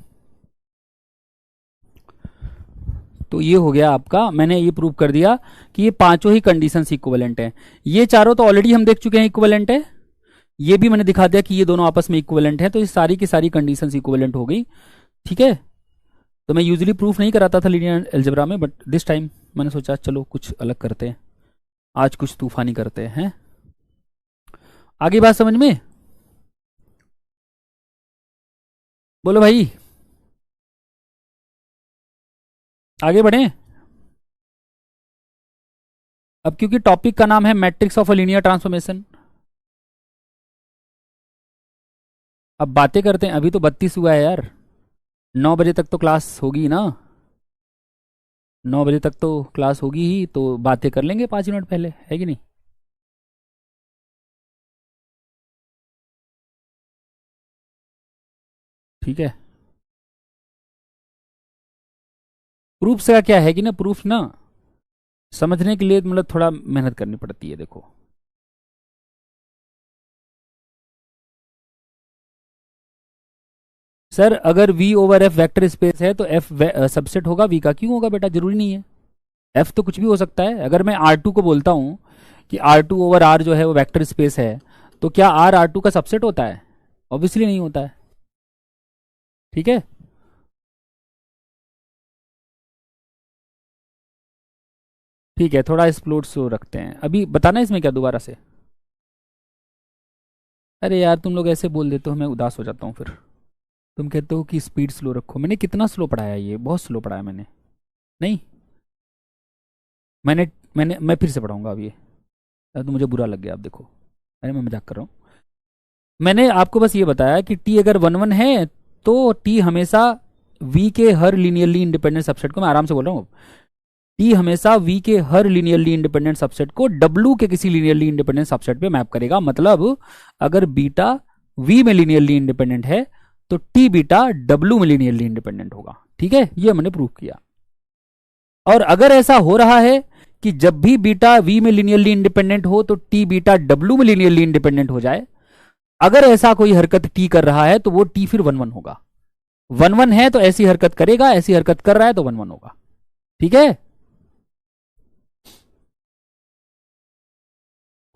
तो ये हो गया आपका, मैंने ये प्रूव कर दिया कि ये पांचों ही कंडीशंस इक्विवेलेंट हैं। ये चारों तो ऑलरेडी हम देख चुके हैं इक्विवेलेंट है, ये भी मैंने दिखा दिया कि ये दोनों आपस में इक्विवेलेंट है, तो ये सारी की सारी कंडीशंस इक्विवेलेंट हो गई। ठीक है, तो मैं यूजुअली प्रूफ नहीं कराता था लीनियर अलजेब्रा में, बट दिस टाइम मैंने सोचा चलो कुछ अलग करते हैं, आज कुछ तूफानी करते हैं। आगे बात समझ में? बोलो भाई, आगे बढ़े। अब क्योंकि टॉपिक का नाम है matrix of a linear transformation, अब बातें करते हैं। अभी तो 32 हुआ है यार, 9 बजे तक तो क्लास होगी ना, 9 बजे तक तो क्लास होगी ही, तो बातें कर लेंगे 5 मिनट पहले, है कि नहीं? ठीक है, प्रूफ से क्या है कि ना, प्रूफ ना समझने के लिए मतलब थोड़ा मेहनत करनी पड़ती है। देखो सर, अगर V over F vector space है तो F सबसेट होगा V का। क्यों होगा बेटा? जरूरी नहीं है, F तो कुछ भी हो सकता है। अगर मैं R2 को बोलता हूं कि R2 ओवर R जो है वो वेक्टर स्पेस है, तो क्या R R2 का सबसेट होता है? ऑब्वियसली नहीं होता है। ठीक है, ठीक है, थोड़ा एक्सप्लोर स्लो रखते हैं। अभी बताना इसमें क्या दोबारा से? अरे यार तुम लोग ऐसे बोल देते हो, मैं उदास हो जाता हूँ फिर। तुम कहते हो कि स्पीड स्लो रखो, मैंने कितना स्लो पढ़ाया? ये बहुत स्लो पढ़ाया मैंने। नहीं, मैंने मैंने मैं फिर से पढ़ाऊंगा अब ये, तो मुझे बुरा लग गया। अब देखो, अरे मैं मजाक कर रहा हूँ। मैंने आपको बस ये बताया कि टी अगर 1 1 है तो टी हमेशा वी के हर लीनियरली इंडिपेंडेंट सबसेट को, मैं आराम से बोल रहा हूँ, टी हमेशा वी के हर लीनियरली इंडिपेंडेंट सबसेट को डब्ल्यू के किसी लीनियरली इंडिपेंडेंट सबसेट पे मैप करेगा। मतलब अगर बीटा वी में लीनियरली इंडिपेंडेंट है तो टी बीटा डब्ल्यू में लीनियरली इंडिपेंडेंट होगा। ठीक है, ये मैंने प्रूव किया। और अगर ऐसा हो रहा है कि जब भी बीटा वी में लीनियरली इंडिपेंडेंट हो तो टी बीटा डब्ल्यू में लीनियरली इंडिपेंडेंट हो जाए, अगर ऐसा कोई हरकत टी कर रहा है तो वो टी फिर 1 1 होगा। 1 1 है तो ऐसी हरकत करेगा, ऐसी हरकत कर रहा है तो 1 1 होगा। ठीक है,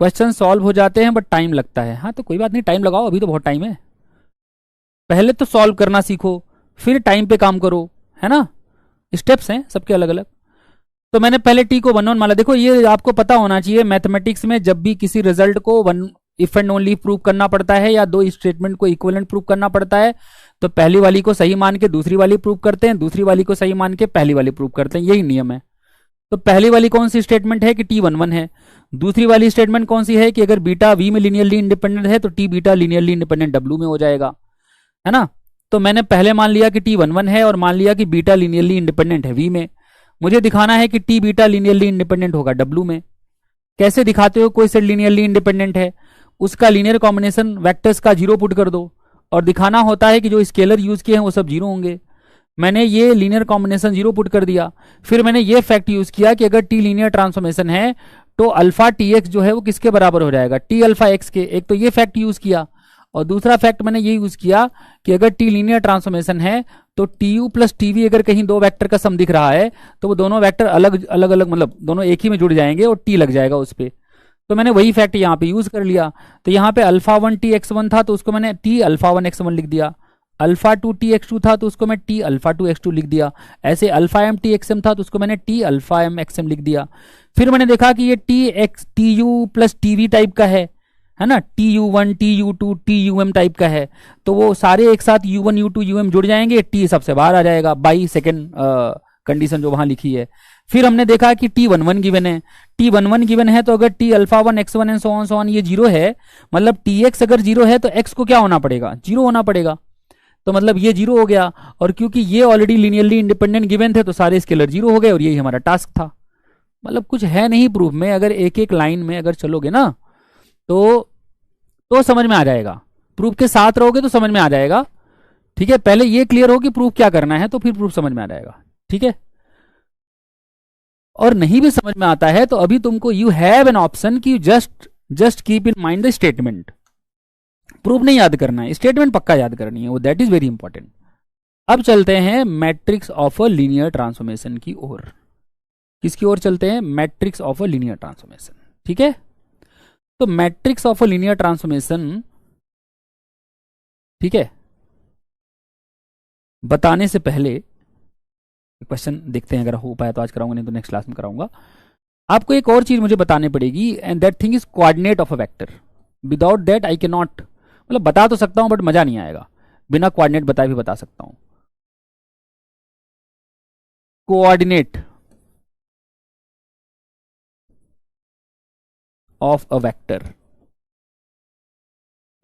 क्वेश्चन सॉल्व हो जाते हैं बट टाइम लगता है। हाँ तो कोई बात नहीं, टाइम लगाओ, अभी तो बहुत टाइम है। पहले तो सॉल्व करना सीखो, फिर टाइम पे काम करो, है ना? स्टेप्स हैं सबके अलग अलग। तो मैंने पहले टी को 1 1 माना। देखो ये आपको पता होना चाहिए, मैथमेटिक्स में जब भी किसी रिजल्ट को one if and only prove करना पड़ता है या दो स्टेटमेंट को इक्विवेलेंट प्रूव करना पड़ता है, तो पहली वाली को सही मान के दूसरी वाली प्रूव करते हैं, दूसरी वाली को सही मान के पहली वाली प्रूव करते हैं, यही नियम है। तो पहली वाली कौन सी स्टेटमेंट है कि टी 1 1 है। दूसरी वाली स्टेटमेंट कौन सी है कि अगर बीटा वी में लीनियरली इंडिपेंडेंट है तो T beta linearly independent W में हो जाएगा, है ना? तो मैंने पहले मान लिया कि टी 1 1 है और मान लिया कि बीटा लीनियरली इंडिपेंडेंट है वी में। मुझे दिखाना है कि टी बीटा लीनियरली इंडिपेंडेंट होगा डब्ल्यू में। कैसे दिखाते हो कोई सेट लीनियरली इंडिपेंडेंट है? उसका लीनियर कॉम्बिनेशन वेक्टर्स का जीरो पुट कर दो, और दिखाना होता है कि जो स्केलर यूज किए हैं वो सब जीरो होंगे। मैंने ये लीनियर कॉम्बिनेशन जीरो पुट कर दिया। फिर मैंने ये फैक्ट यूज किया कि अगर टी लीनियर ट्रांसफॉर्मेशन है तो अल्फा टी एक्स जो है वो किसके बराबर हो जाएगा? टी अल्फा एक्स के। एक तो ये फैक्ट यूज किया, और दूसरा फैक्ट मैंने ये यूज किया कि अगर टी लीनियर ट्रांसफॉर्मेशन है तो T U plus T we अगर कहीं दो वेक्टर का सम दिख रहा है तो वो दोनों वेक्टर अलग अलग अलग मतलब दोनों एक ही में जुड़ जाएंगे और टी लग जाएगा उस पर। तो मैंने वही फैक्ट यहाँ पे यूज कर लिया। तो यहाँ पे alpha one T X one था तो उसको मैंने T alpha one X one लिख दिया। Alpha two T X two था तो उसको मैं T alpha two X two लिख दिया। ऐसे alpha M T X M था तो उसको मैंने T alpha M X M लिख दिया। फिर मैंने देखा कि ये T U plus T V type का है ना, T U one T U two T U M type का है, तो वो सारे एक साथ U one U two U M जुड़ जाएंगे, टी सबसे बाहर आ जाएगा बाई सेकेंड कंडीशन जो वहां लिखी है। फिर हमने देखा कि टी वन वन गिवन है। टी वन वन गिवन है तो अगर T alpha one X one and so on ये जीरो है, मतलब टी एक्स अगर जीरो है तो एक्स को क्या होना पड़ेगा? जीरो होना पड़ेगा। तो मतलब ये जीरो हो गया, और क्योंकि ये ऑलरेडी लीनियरली इंडिपेंडेंट गिवन थे तो सारे स्केलर जीरो हो गए, और यही हमारा टास्क था। मतलब कुछ है नहीं प्रूफ में, अगर एक एक लाइन में अगर चलोगे ना तो समझ में आ जाएगा। प्रूफ के साथ रहोगे तो समझ में आ जाएगा। ठीक है, पहले ये क्लियर हो कि प्रूफ क्या करना है, तो फिर प्रूफ समझ में आ जाएगा। ठीक है, और नहीं भी समझ में आता है तो अभी तुमको यू हैव एन ऑप्शन कि just keep in mind the statement. Proof नहीं याद करना है, स्टेटमेंट पक्का याद करनी है, वो दैट इज वेरी इंपॉर्टेंट। अब चलते हैं matrix of a linear transformation की ओर। किसकी ओर चलते हैं? Matrix of a linear transformation. ठीक है, तो matrix of a linear transformation, ठीक है, बताने से पहले क्वेश्चन देखते हैं, अगर हो पाया तो आज कराऊंगा, नहीं तो नेक्स्ट क्लास में कराऊंगा। आपको एक और चीज मुझे बतानी पड़ेगी, and that thing is coordinate of a vector. Without that I can not, मतलब बता तो सकता हूं बट मजा नहीं आएगा, बिना कोऑर्डिनेट बताए भी बता सकता हूं। Coordinate of a vector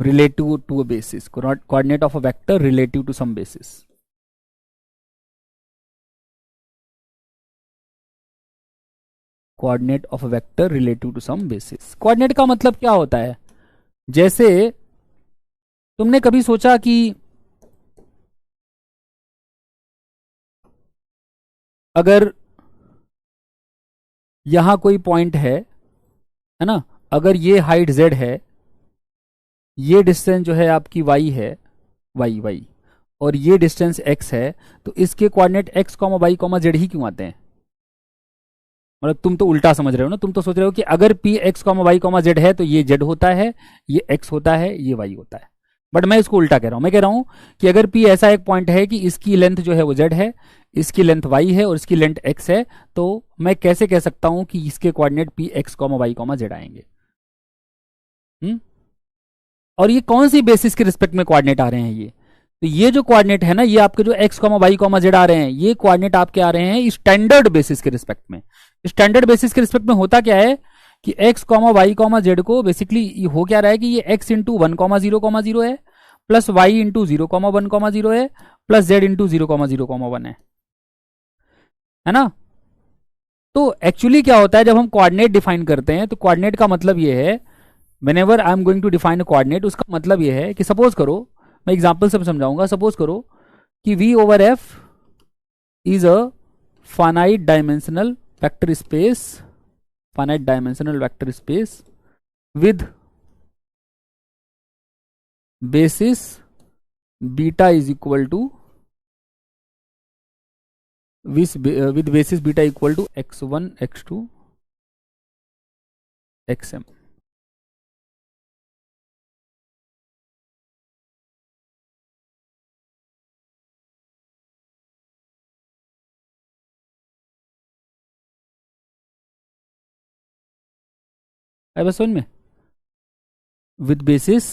relative to a basis, coordinate of a vector relative to some basis। Coordinate of a vector relative to some basis. Coordinate का मतलब क्या होता है? जैसे तुमने कभी सोचा कि अगर यहां कोई पॉइंट है ना, अगर ये हाइट z है, ये डिस्टेंस जो है आपकी y है, y और ये डिस्टेंस x है, तो इसके कोऑर्डिनेट x, y, z ही क्यों आते हैं? मतलब तुम तो उल्टा समझ रहे हो ना, तुम तो सोच रहे हो कि अगर p x, y, z है तो ये z होता है, ये x होता है, ये y होता है। बट मैं इसको उल्टा कह रहा हूं, मैं कह रहा हूं कि अगर p ऐसा एक पॉइंट है कि इसकी लेंथ जो है वो z है, इसकी लेंथ y है और इसकी लेंथ x है, तो मैं कैसे कह सकता हूं कि इसके coordinate p x, y, z आएंगे? और ये कौन सी बेसिस के रिस्पेक्ट में कोऑर्डिनेट आ रहे हैं? ये तो ये जो कोऑर्डिनेट है ना, ये आपके जो x, y, z आ रहे हैं, ये कोऑर्डिनेट आपके आ रहे हैं स्टैंडर्ड बेसिस के रिस्पेक्ट में। स्टैंडर्ड बेसिस के रिस्पेक्ट में होता क्या है कि x, y, z को बेसिकली हो क्या रहा है कि ये x इंटू 1, 0, है, प्लस y इंटू 0, 1, 0 है, प्लस z इंटू 0, 0, 1 है ना। तो एक्चुअली क्या होता है जब हम कोऑर्डिनेट डिफाइन करते हैं, तो कोऑर्डिनेट का मतलब ये है, whenever I am going to define a coordinate, उसका मतलब ये है कि सपोज करो, मैं एग्जांपल से समझाऊंगा, सपोज करो कि v over f is a finite dimensional vector space, finite dimensional vector space with basis beta is equal to with basis beta equal to x1, x2, xm। है बस समझ में? विद बेसिस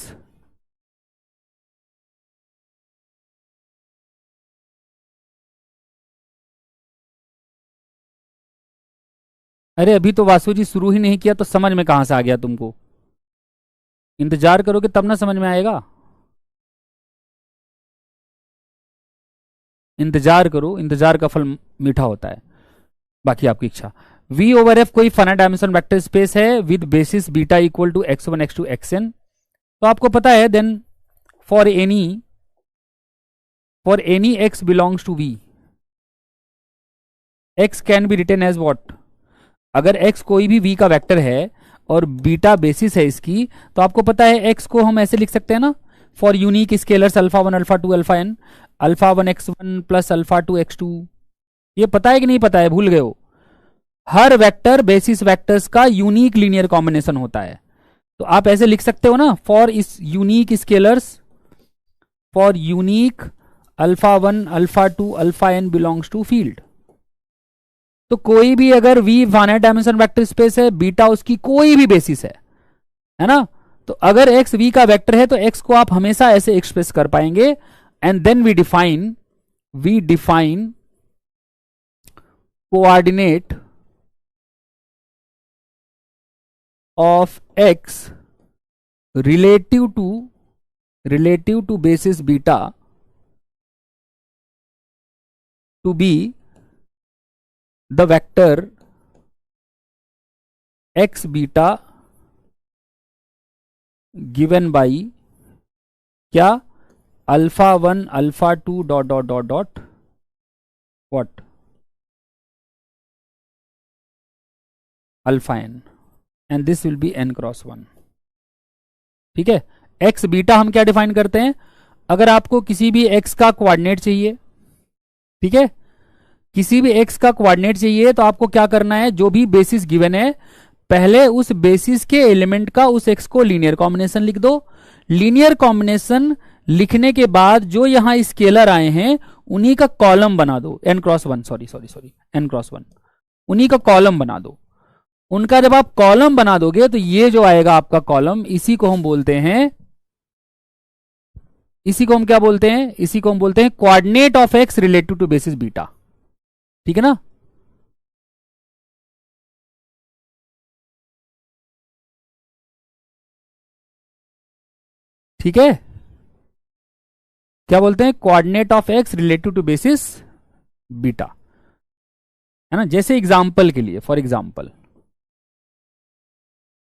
अरे अभी तो वासु जी शुरू ही नहीं किया तो समझ में कहां से आ गया तुमको? इंतजार करोगे तब ना समझ में आएगा। इंतजार करो, इंतजार का फल मीठा होता है। बाकी आपकी इच्छा। V ओवर F कोई फाइनाइट डायमेंशन वेक्टर स्पेस है with basis beta equal to x1 x2 xn। तो आपको पता है then for any x belongs to V, x can be written as what. अगर x कोई भी V का वेक्टर है और बीटा बेसिस है इसकी, तो आपको पता है x को हम ऐसे लिख सकते हैं ना, for unique scalars alpha 1 alpha 2 alpha n, alpha 1 x1 plus alpha 2 x2। ये पता है कि नहीं पता है, भूल गए हो? हर वेक्टर बेसिस वेक्टर्स का यूनिक लीनियर कॉम्बिनेशन होता है। तो आप ऐसे लिख सकते हो ना, फॉर इस unique scalars, for unique alpha 1 alpha 2 alpha n belongs to field. तो कोई भी अगर V finite dimension vector space है, बीटा उसकी कोई भी बेसिस है ना, तो अगर x V का वेक्टर है तो x को आप हमेशा ऐसे एक्सप्रेस कर पाएंगे। And then we define coordinate of x relative to basis beta to be the vector x beta given by क्या, alpha 1 alpha 2 dot dot dot dot what, alpha n, and this will be n cross 1। ठीक है, x beta हम क्या define करते हैं, अगर आपको किसी भी x का कोऑर्डिनेट चाहिए, ठीक है, किसी भी x का कोऑर्डिनेट चाहिए, तो आपको क्या करना है, जो भी बेसिस गिवन है पहले उस बेसिस के एलिमेंट का उस x को लीनियर कॉम्बिनेशन लिख दो। लीनियर कॉम्बिनेशन लिखने के बाद जो यहां स्केलर आए हैं उन्हीं का कॉलम बना दो, n cross 1, sorry n cross 1, उन्हीं का कॉलम बना दो। उनका जब आप कॉलम बना दोगे तो ये जो आएगा आपका कॉलम, इसी को हम बोलते हैं, इसी को हम क्या बोलते हैं, इसी को हम बोलते हैं coordinate of x relative to basis beta. ठीक है ना, ठीक है, क्या बोलते हैं, coordinate of x relative to basis beta, है ना। जैसे एग्जांपल के लिए, फॉर एग्जांपल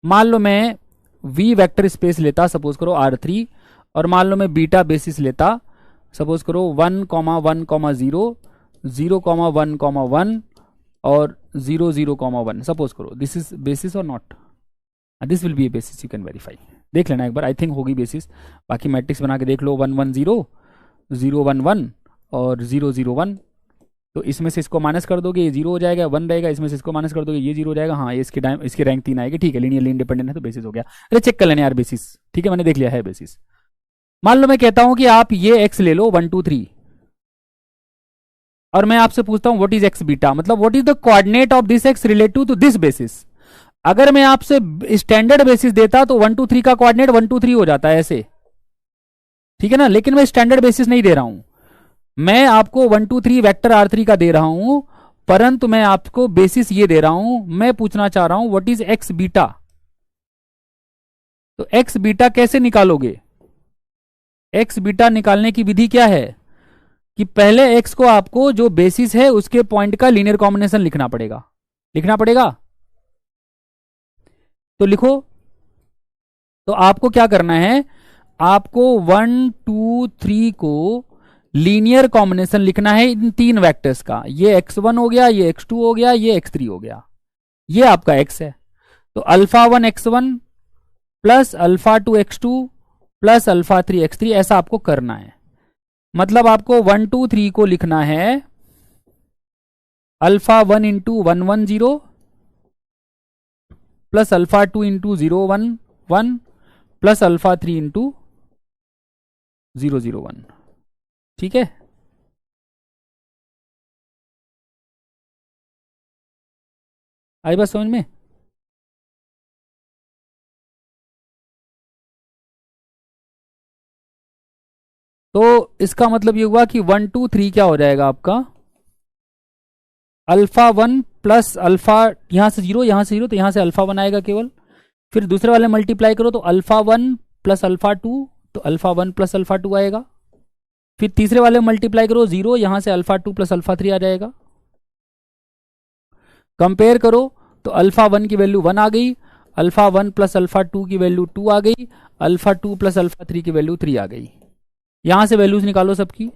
मान लो मैं V वेक्टर स्पेस लेता, सपोज करो R3, और मान लो मैं बीटा बेसिस लेता, सपोज करो 1 1 0 0 1 1 और 0 0 1, सपोज करो दिस इज बेसिस और not, this will B A basis, you can verify, देख लेना एक बार, आई थिंक होगी बेसिस। बाकी मैट्रिक्स बना के देख लो, 1 1 0 0 1 1 और 0 0 1। तो इसमें से इसको माइनस कर दोगे, ये 0 हो जाएगा, 1 रहेगा, इसमें से इसको माइनस कर दोगे, ये 0 हो जाएगा। हाँ, इसकी रैंक 3 आएगी, ठीक है, लीनियरली इंडिपेंडेंट है तो बेसिस हो गया। अरे चेक कर लेना यार बेसिस, ठीक है, मैंने देख लिया है बेसिस। मान लो मैं कहता हूं कि आप ये x ले लो 1 2 3, और मैं आपसे पूछता हूं व्हाट इज x बीटा, मतलब what is the coordinate of this x relative to this basis. अगर मैं आपसे स्टैंडर्ड बेसिस देता तो 1 2 3 का कोऑर्डिनेट 1 2 3 हो जाता है ऐसे, ठीक है ना, लेकिन मैं स्टैंडर्ड बेसिस नहीं दे रहा हूं, मैं आपको 1 2 3 वेक्टर R3 का दे रहा हूं, परंतु मैं आपको बेसिस ये दे रहा हूं। मैं पूछना चाह रहा हूं व्हाट इज x बीटा। तो x बीटा कैसे निकालोगे, x बीटा निकालने की विधि क्या है कि पहले x को आपको जो बेसिस है उसके पॉइंट का लीनियर कॉम्बिनेशन लिखना पड़ेगा। तो लिखो, तो आपको क्या करना है, आपको 1 2 3 को लीनियर कॉम्बिनेशन लिखना है इन 3 वेक्टर्स का। ये x1 हो गया, ये x2 हो गया, ये x3 हो गया, ये आपका x है। तो alpha 1 x1 plus alpha 2 x2 plus alpha 3 x3, ऐसा आपको करना है। मतलब आपको 1 2 3 को लिखना है alpha 1 into 1 1 0 plus alpha 2 into 0 1 1 plus alpha 3 into 0 0 1। ठीक है, आई बात समझ में? तो इसका मतलब ये हुआ कि 1 2 3 क्या हो जाएगा आपका, अल्फा 1 प्लस अल्फा, यहां से 0 तो यहां से अल्फा 1 आएगा केवल, फिर दूसरे वाले मल्टीप्लाई करो तो अल्फा 1 प्लस अल्फा 2, तो अल्फा 1 प्लस अल्फा 2 आएगा, फिर तीसरे वाले मल्टीप्लाई करो 0, यहां से अल्फा 2 प्लस अल्फा 3 आ जाएगा, कंपेयर करो तो अल्फा 1 की वैल्यू 1 आ गई, अल्फा 1 प्लस अल्फा 2 की वैल्यू 2 आ गई, अल्फा 2 प्लस अल्फा 3 की वैल्यू 3 आ गई। यहां से वैल्यूज निकालो सबकी।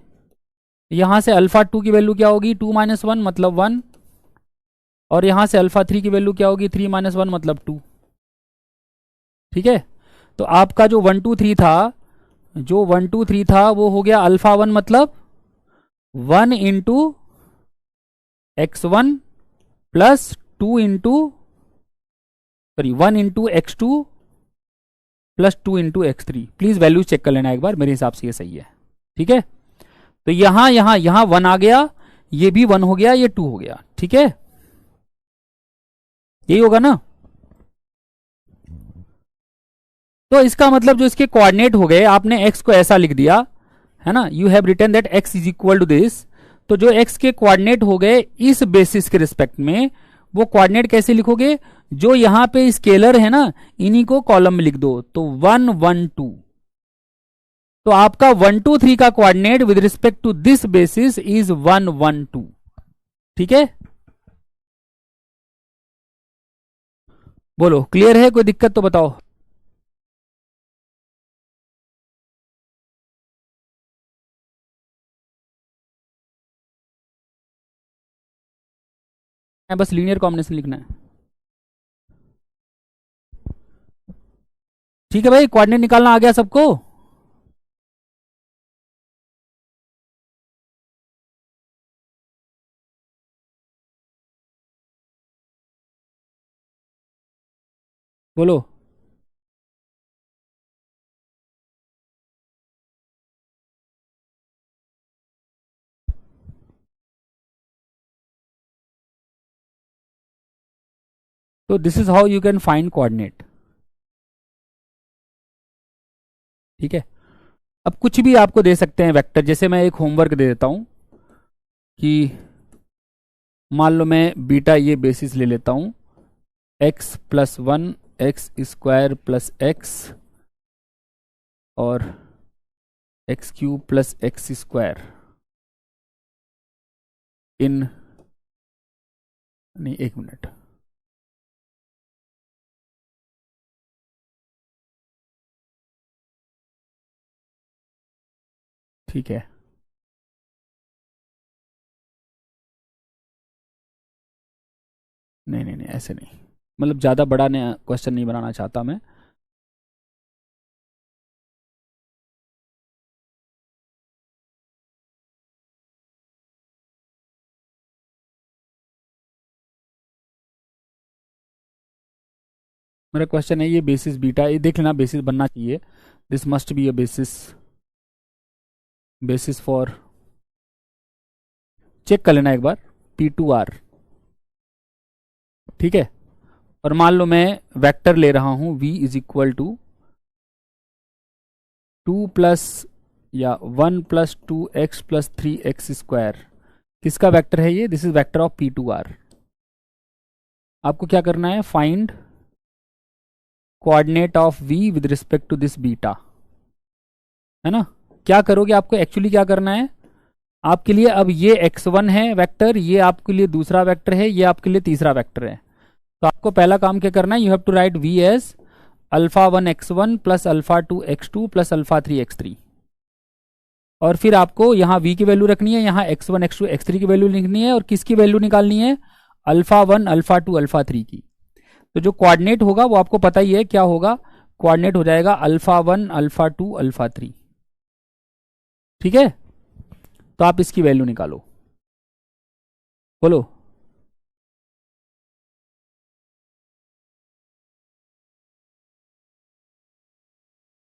यहां से अल्फा 2 की वैल्यू क्या होगी, 2 माइनस 1 मतलब 1, और यहां से अल्फा 3 की वैल्यू क्या होगी, 3 माइनस 1 मतलब 2। ठीक है, तो आपका जो 1 2 3 था, जो 1 2 3 था वो हो गया अल्फा 1 मतलब 1 into x1 plus 2 into sorry 1 into x2 plus 2 into x3। Please value check कर लेना एक बार, मेरे हिसाब से ये सही है। ठीक है, तो यहां 1 आ गया, ये भी 1 हो गया, ये 2 हो गया। ठीक है, यही होगा ना। तो इसका मतलब जो इसके कोऑर्डिनेट हो गए, आपने x को ऐसा लिख दिया है ना, you have written that x is equal to this. तो जो x के कोऑर्डिनेट हो गए इस बेसिस के रिस्पेक्ट में, वो कोऑर्डिनेट कैसे लिखोगे, जो यहां पे स्केलर है ना, इन्हीं को कॉलम में लिख दो। तो 1 1 2, तो आपका 1 2 3 का coordinate with respect to this basis is 1 1 2। ठीक है, बोलो क्लियर है, कोई दिक्कत तो बताओ। बस लीनियर कॉम्बिनेशन लिखना है। ठीक है भाई, कोऑर्डिनेट निकालना आ गया सबको। बोलो। तो this is how you can find coordinate. ठीक है, अब कुछ भी आपको दे सकते हैं वेक्टर। जैसे मैं एक होमवर्क दे देता हूं कि मान लो मैं बीटा ये बेसिस ले लेता हूं, x plus 1 x square plus x और x cube plus x square इन, नहीं एक मिनट, ठीक है, नहीं नहीं नहीं ऐसे नहीं, मतलब ज़्यादा बड़ा क्वेश्चन नहीं बनाना चाहता मैं। मेरा क्वेश्चन है ये बेसिस बीटा, ये देख लेना बेसिस बनना चाहिए। This must be a basis, basis for, check कर लेना एक बार, P2R। ठीक है, और मान लो मैं वेक्टर ले रहा हूं v is equal to 2 plus या 1 plus 2x plus 3x square. किसका वेक्टर है ये, this is vector of P2R। आपको क्या करना है, find coordinate of v with respect to this beta, है ना। क्या करोगे, आपको एक्चुअली क्या करना है, आपके लिए अब ये x1 है वेक्टर, ये आपके लिए दूसरा वेक्टर है, ये आपके लिए तीसरा वेक्टर है। तो आपको पहला काम क्या करना है, you have to write v as alpha 1 x1 plus alpha 2 x2 plus alpha 3 x3। और फिर आपको यहाँ v की वैल्यू रखनी है, यहाँ x1 x2 x3 की वैल्यू लिखनी है, और किसकी वैल्यू निकालनी है, अल्फा 1 अल्फा 2 अल्फा 3 की। तो जो कोऑर्डिनेट होगा वो आपको पता ही है क्या होगा, कोऑर्डिनेट हो जाएगा अल्फा 1 अल्फा 2 अल्फा 3। ठीक है, तो आप इसकी वैल्यू निकालो, बोलो।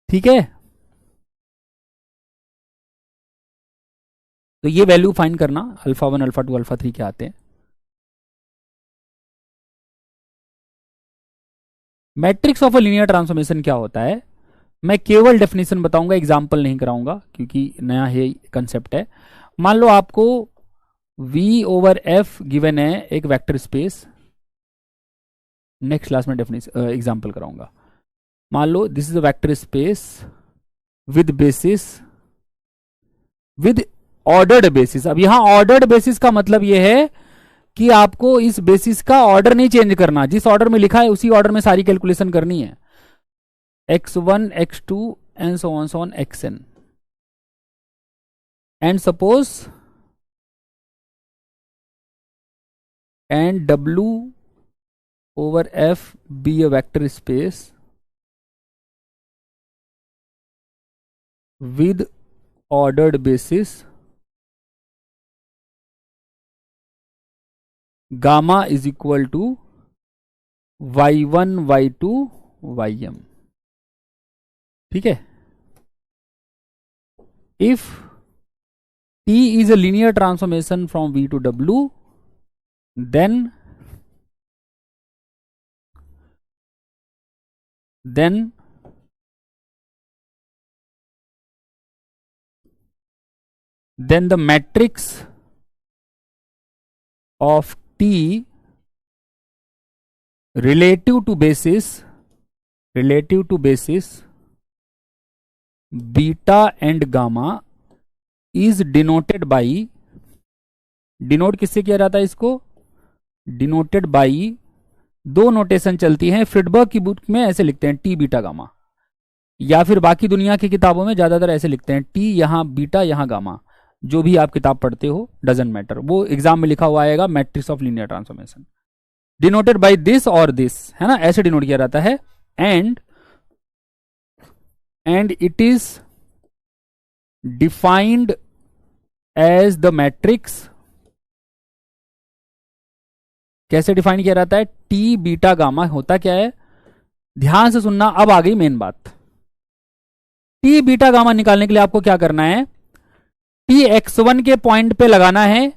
ठीक है, तो ये वैल्यू फाइंड करना, अल्फा 1 अल्फा 2 अल्फा 3 क्या आते हैं। Matrix of a linear transformation क्या होता है, मैं केवल डेफिनेशन बताऊंगा, एग्जाम्पल नहीं कराऊंगा क्योंकि नया है कंसेप्ट है। मान लो आपको v ओवर f गिवन है एक वेक्टर स्पेस, नेक्स्ट क्लास में डेफिनेशन एग्जाम्पल कराऊंगा। मान लो this is a vector space with basis, with ordered basis. अब यहां ऑर्डर्ड बेसिस का मतलब यह है कि आपको इस बेसिस का ऑर्डर नहीं चेंज करना, जिस ऑर्डर में लिखा है उसी ऑर्डर में सारी कैलकुलेशन करनी है, x1 x2 and so on xn। And suppose and w over f be a vector space with ordered basis gamma is equal to y1 y2 ym। ठीक है, if t is a linear transformation from v to w, then the matrix of t relative to basis beta and gamma is denoted by, denote किससे किया जाता है इसको, denoted by, दो notation चलती हैं फ्रिडबर्ग की बुक में, ऐसे लिखते हैं टी बीटा गामा, या फिर बाकी दुनिया की किताबों में ज्यादातर ऐसे लिखते हैं टी यहां बीटा यहां गामा, जो भी आप किताब पढ़ते हो डजंट मैटर, वो एग्जाम में लिखा हुआ आएगा matrix of linear transformation, denoted by this और दिस, है ना, ऐसे डिनोट किया जाता है। And it is defined as the matrix, कैसे डिफाइन किया जाता है, टी बीटा गामा होता क्या है, ध्यान से सुनना, अब आ गई मेन बात। टी बीटा गामा निकालने के लिए आपको क्या करना है, टी x1 के पॉइंट पे लगाना है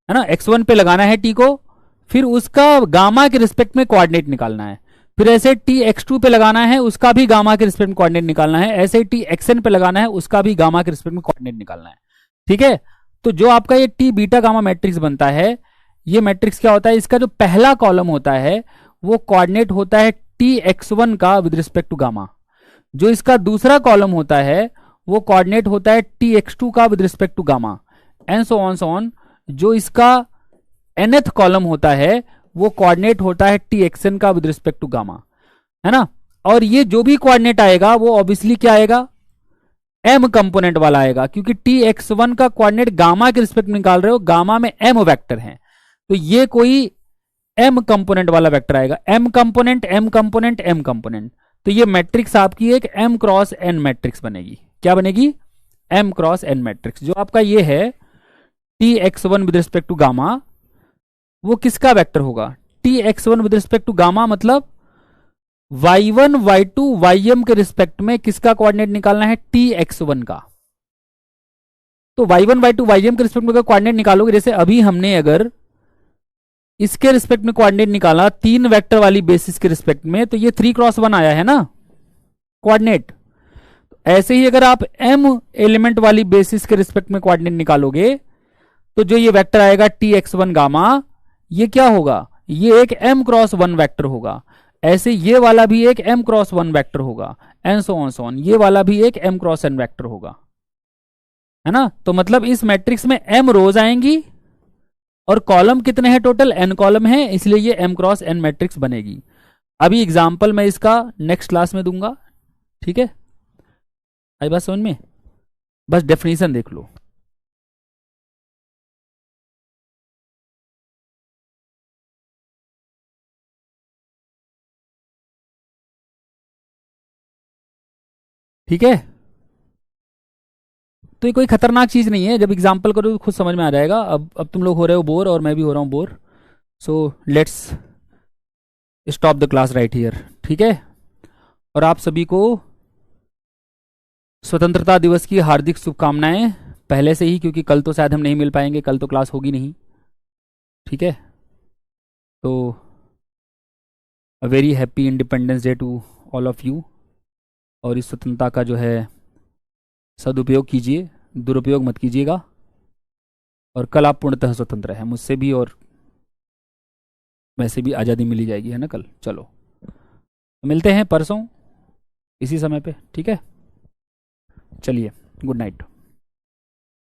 ना, x1 पे लगाना है टी को, फिर उसका गामा के रिस्पेक्ट में कोऑर्डिनेट निकालना है, फिर ऐसे टी x2 पे लगाना है, उसका भी गामा के रिस्पेक्ट में कोऑर्डिनेट निकालना है, ऐसे टी xn पे लगाना है, उसका भी गामा के रिस्पेक्ट में कोऑर्डिनेट निकालना है। ठीक है, तो जो आपका ये टी बीटा गामा मैट्रिक्स बनता है, ये मैट्रिक्स क्या होता है, इसका जो पहला कॉलम होता है वो कोऑर्डिनेट होता है टी x1 का विद रिस्पेक्ट टू गामा, जो इसका दूसरा कॉलम होता है वो कोऑर्डिनेट होता है टी x2 का with respect to gamma, and so on, जो इसका nth कॉलम होता है वो कोऑर्डिनेट होता है टी xn का विद रिस्पेक्ट टू गामा, है ना। और ये जो भी कोऑर्डिनेट आएगा वो ऑब्वियसली क्या आएगा, m कंपोनेंट वाला आएगा, क्योंकि टी x1 का कोऑर्डिनेट गामा के रिस्पेक्ट में निकाल रहे हो, गामा में m वेक्टर है, तो ये कोई m कंपोनेंट वाला वेक्टर आएगा, m component m component m component, तो ये मैट्रिक्स आपकी एक m क्रॉस n मैट्रिक्स बनेगी। क्या बनेगी, m क्रॉस n मैट्रिक्स। जो आपका ये है T x1 with respect to gamma, वो किसका वेक्टर होगा, T x1 with respect to gamma, मतलब y1 y2 ym के रिस्पेक्ट में किसका कोऑर्डिनेट निकालना है, टी x1 का। तो y1 y2 ym के रिस्पेक्ट में अगर कोऑर्डिनेट निकालोगे, जैसे अभी हमने अगर इसके रिस्पेक्ट में कोऑर्डिनेट निकाला तीन वेक्टर वाली बेसिस के रिस्पेक्ट में, तो ये 3x1 आया है ना कोऑर्डिनेट। ऐसे ही अगर आप m एलिमेंट वाली बेसिस के रिस्पेक्ट में कोऑर्डिनेट निकालोगे, तो जो ये वेक्टर आएगा टी x1 गामा, ये क्या होगा, ये एक m क्रॉस 1 वेक्टर होगा, ऐसे ये वाला भी एक m क्रॉस 1 वेक्टर होगा, एंड सो ऑन, ये वाला भी एक m क्रॉस n वेक्टर होगा, है ना। तो मतलब इस मैट्रिक्स में m रोज आएंगी और कॉलम कितने हैं, टोटल n कॉलम है, इसलिए ये m क्रॉस n मैट्रिक्स बनेगी। अभी एग्जाम्पल मैं इसका नेक्स्ट क्लास में दूंगा, ठीक है, आई बात समझ में, बस डेफिनेशन देख लो। ठीक है, तो ये कोई खतरनाक चीज नहीं है, जब एग्जाम्पल करो तो खुद समझ में आ जाएगा। अब तुम लोग हो रहे हो बोर और मैं भी हो रहा हूं bore, so let's stop the class right here, ठीक है। और आप सभी को स्वतंत्रता दिवस की हार्दिक शुभकामनाएं पहले से ही, क्योंकि कल तो शायद हम नहीं मिल पाएंगे, कल तो क्लास होगी नहीं, ठीक है। तो a very happy independence day to all of you, और इस स्वतंत्रता का जो है सदुपयोग कीजिए, दुरुपयोग मत कीजिएगा, और कल आप पूर्णतः स्वतंत्र हैं मुझसे भी, और वैसे भी आज़ादी मिली जाएगी, है ना कल। चलो मिलते हैं परसों इसी समय पे, ठीक है, चलिए गुड नाइट।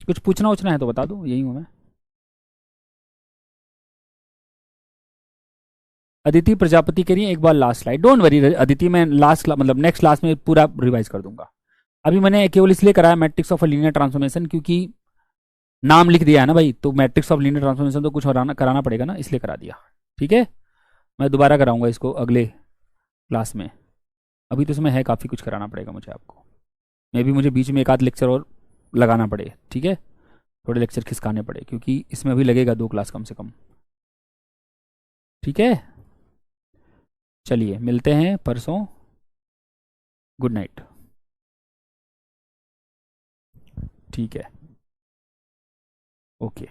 कुछ पूछना उछना है तो बता दो, यही हूँ मैं। अदिति प्रजापति कह रही है एक बार last slide. Don't worry Aditi, मैं लास्ट मतलब नेक्स्ट क्लास में पूरा रिवाइज कर दूंगा। अभी मैंने केवल इसलिए कराया मैट्रिक्स ऑफ लीनियर ट्रांसफॉर्मेशन, क्योंकि नाम लिख दिया है ना भाई, तो मैट्रिक्स ऑफ लीनियर ट्रांसफॉर्मेशन तो कुछ और कराना पड़ेगा ना, इसलिए करा दिया। ठीक है, मैं दोबारा कराऊंगा इसको अगले क्लास में। अभी तो इसमें है काफ़ी कुछ कराना पड़ेगा मुझे आपको, मे भी मुझे बीच में एक आध लेक्चर और लगाना पड़े। ठीक है, थोड़े लेक्चर खिसकाने पड़े, क्योंकि इसमें अभी लगेगा 2 क्लास कम से कम। ठीक है, चलिए मिलते हैं परसों। Good night. ठीक है, ओके।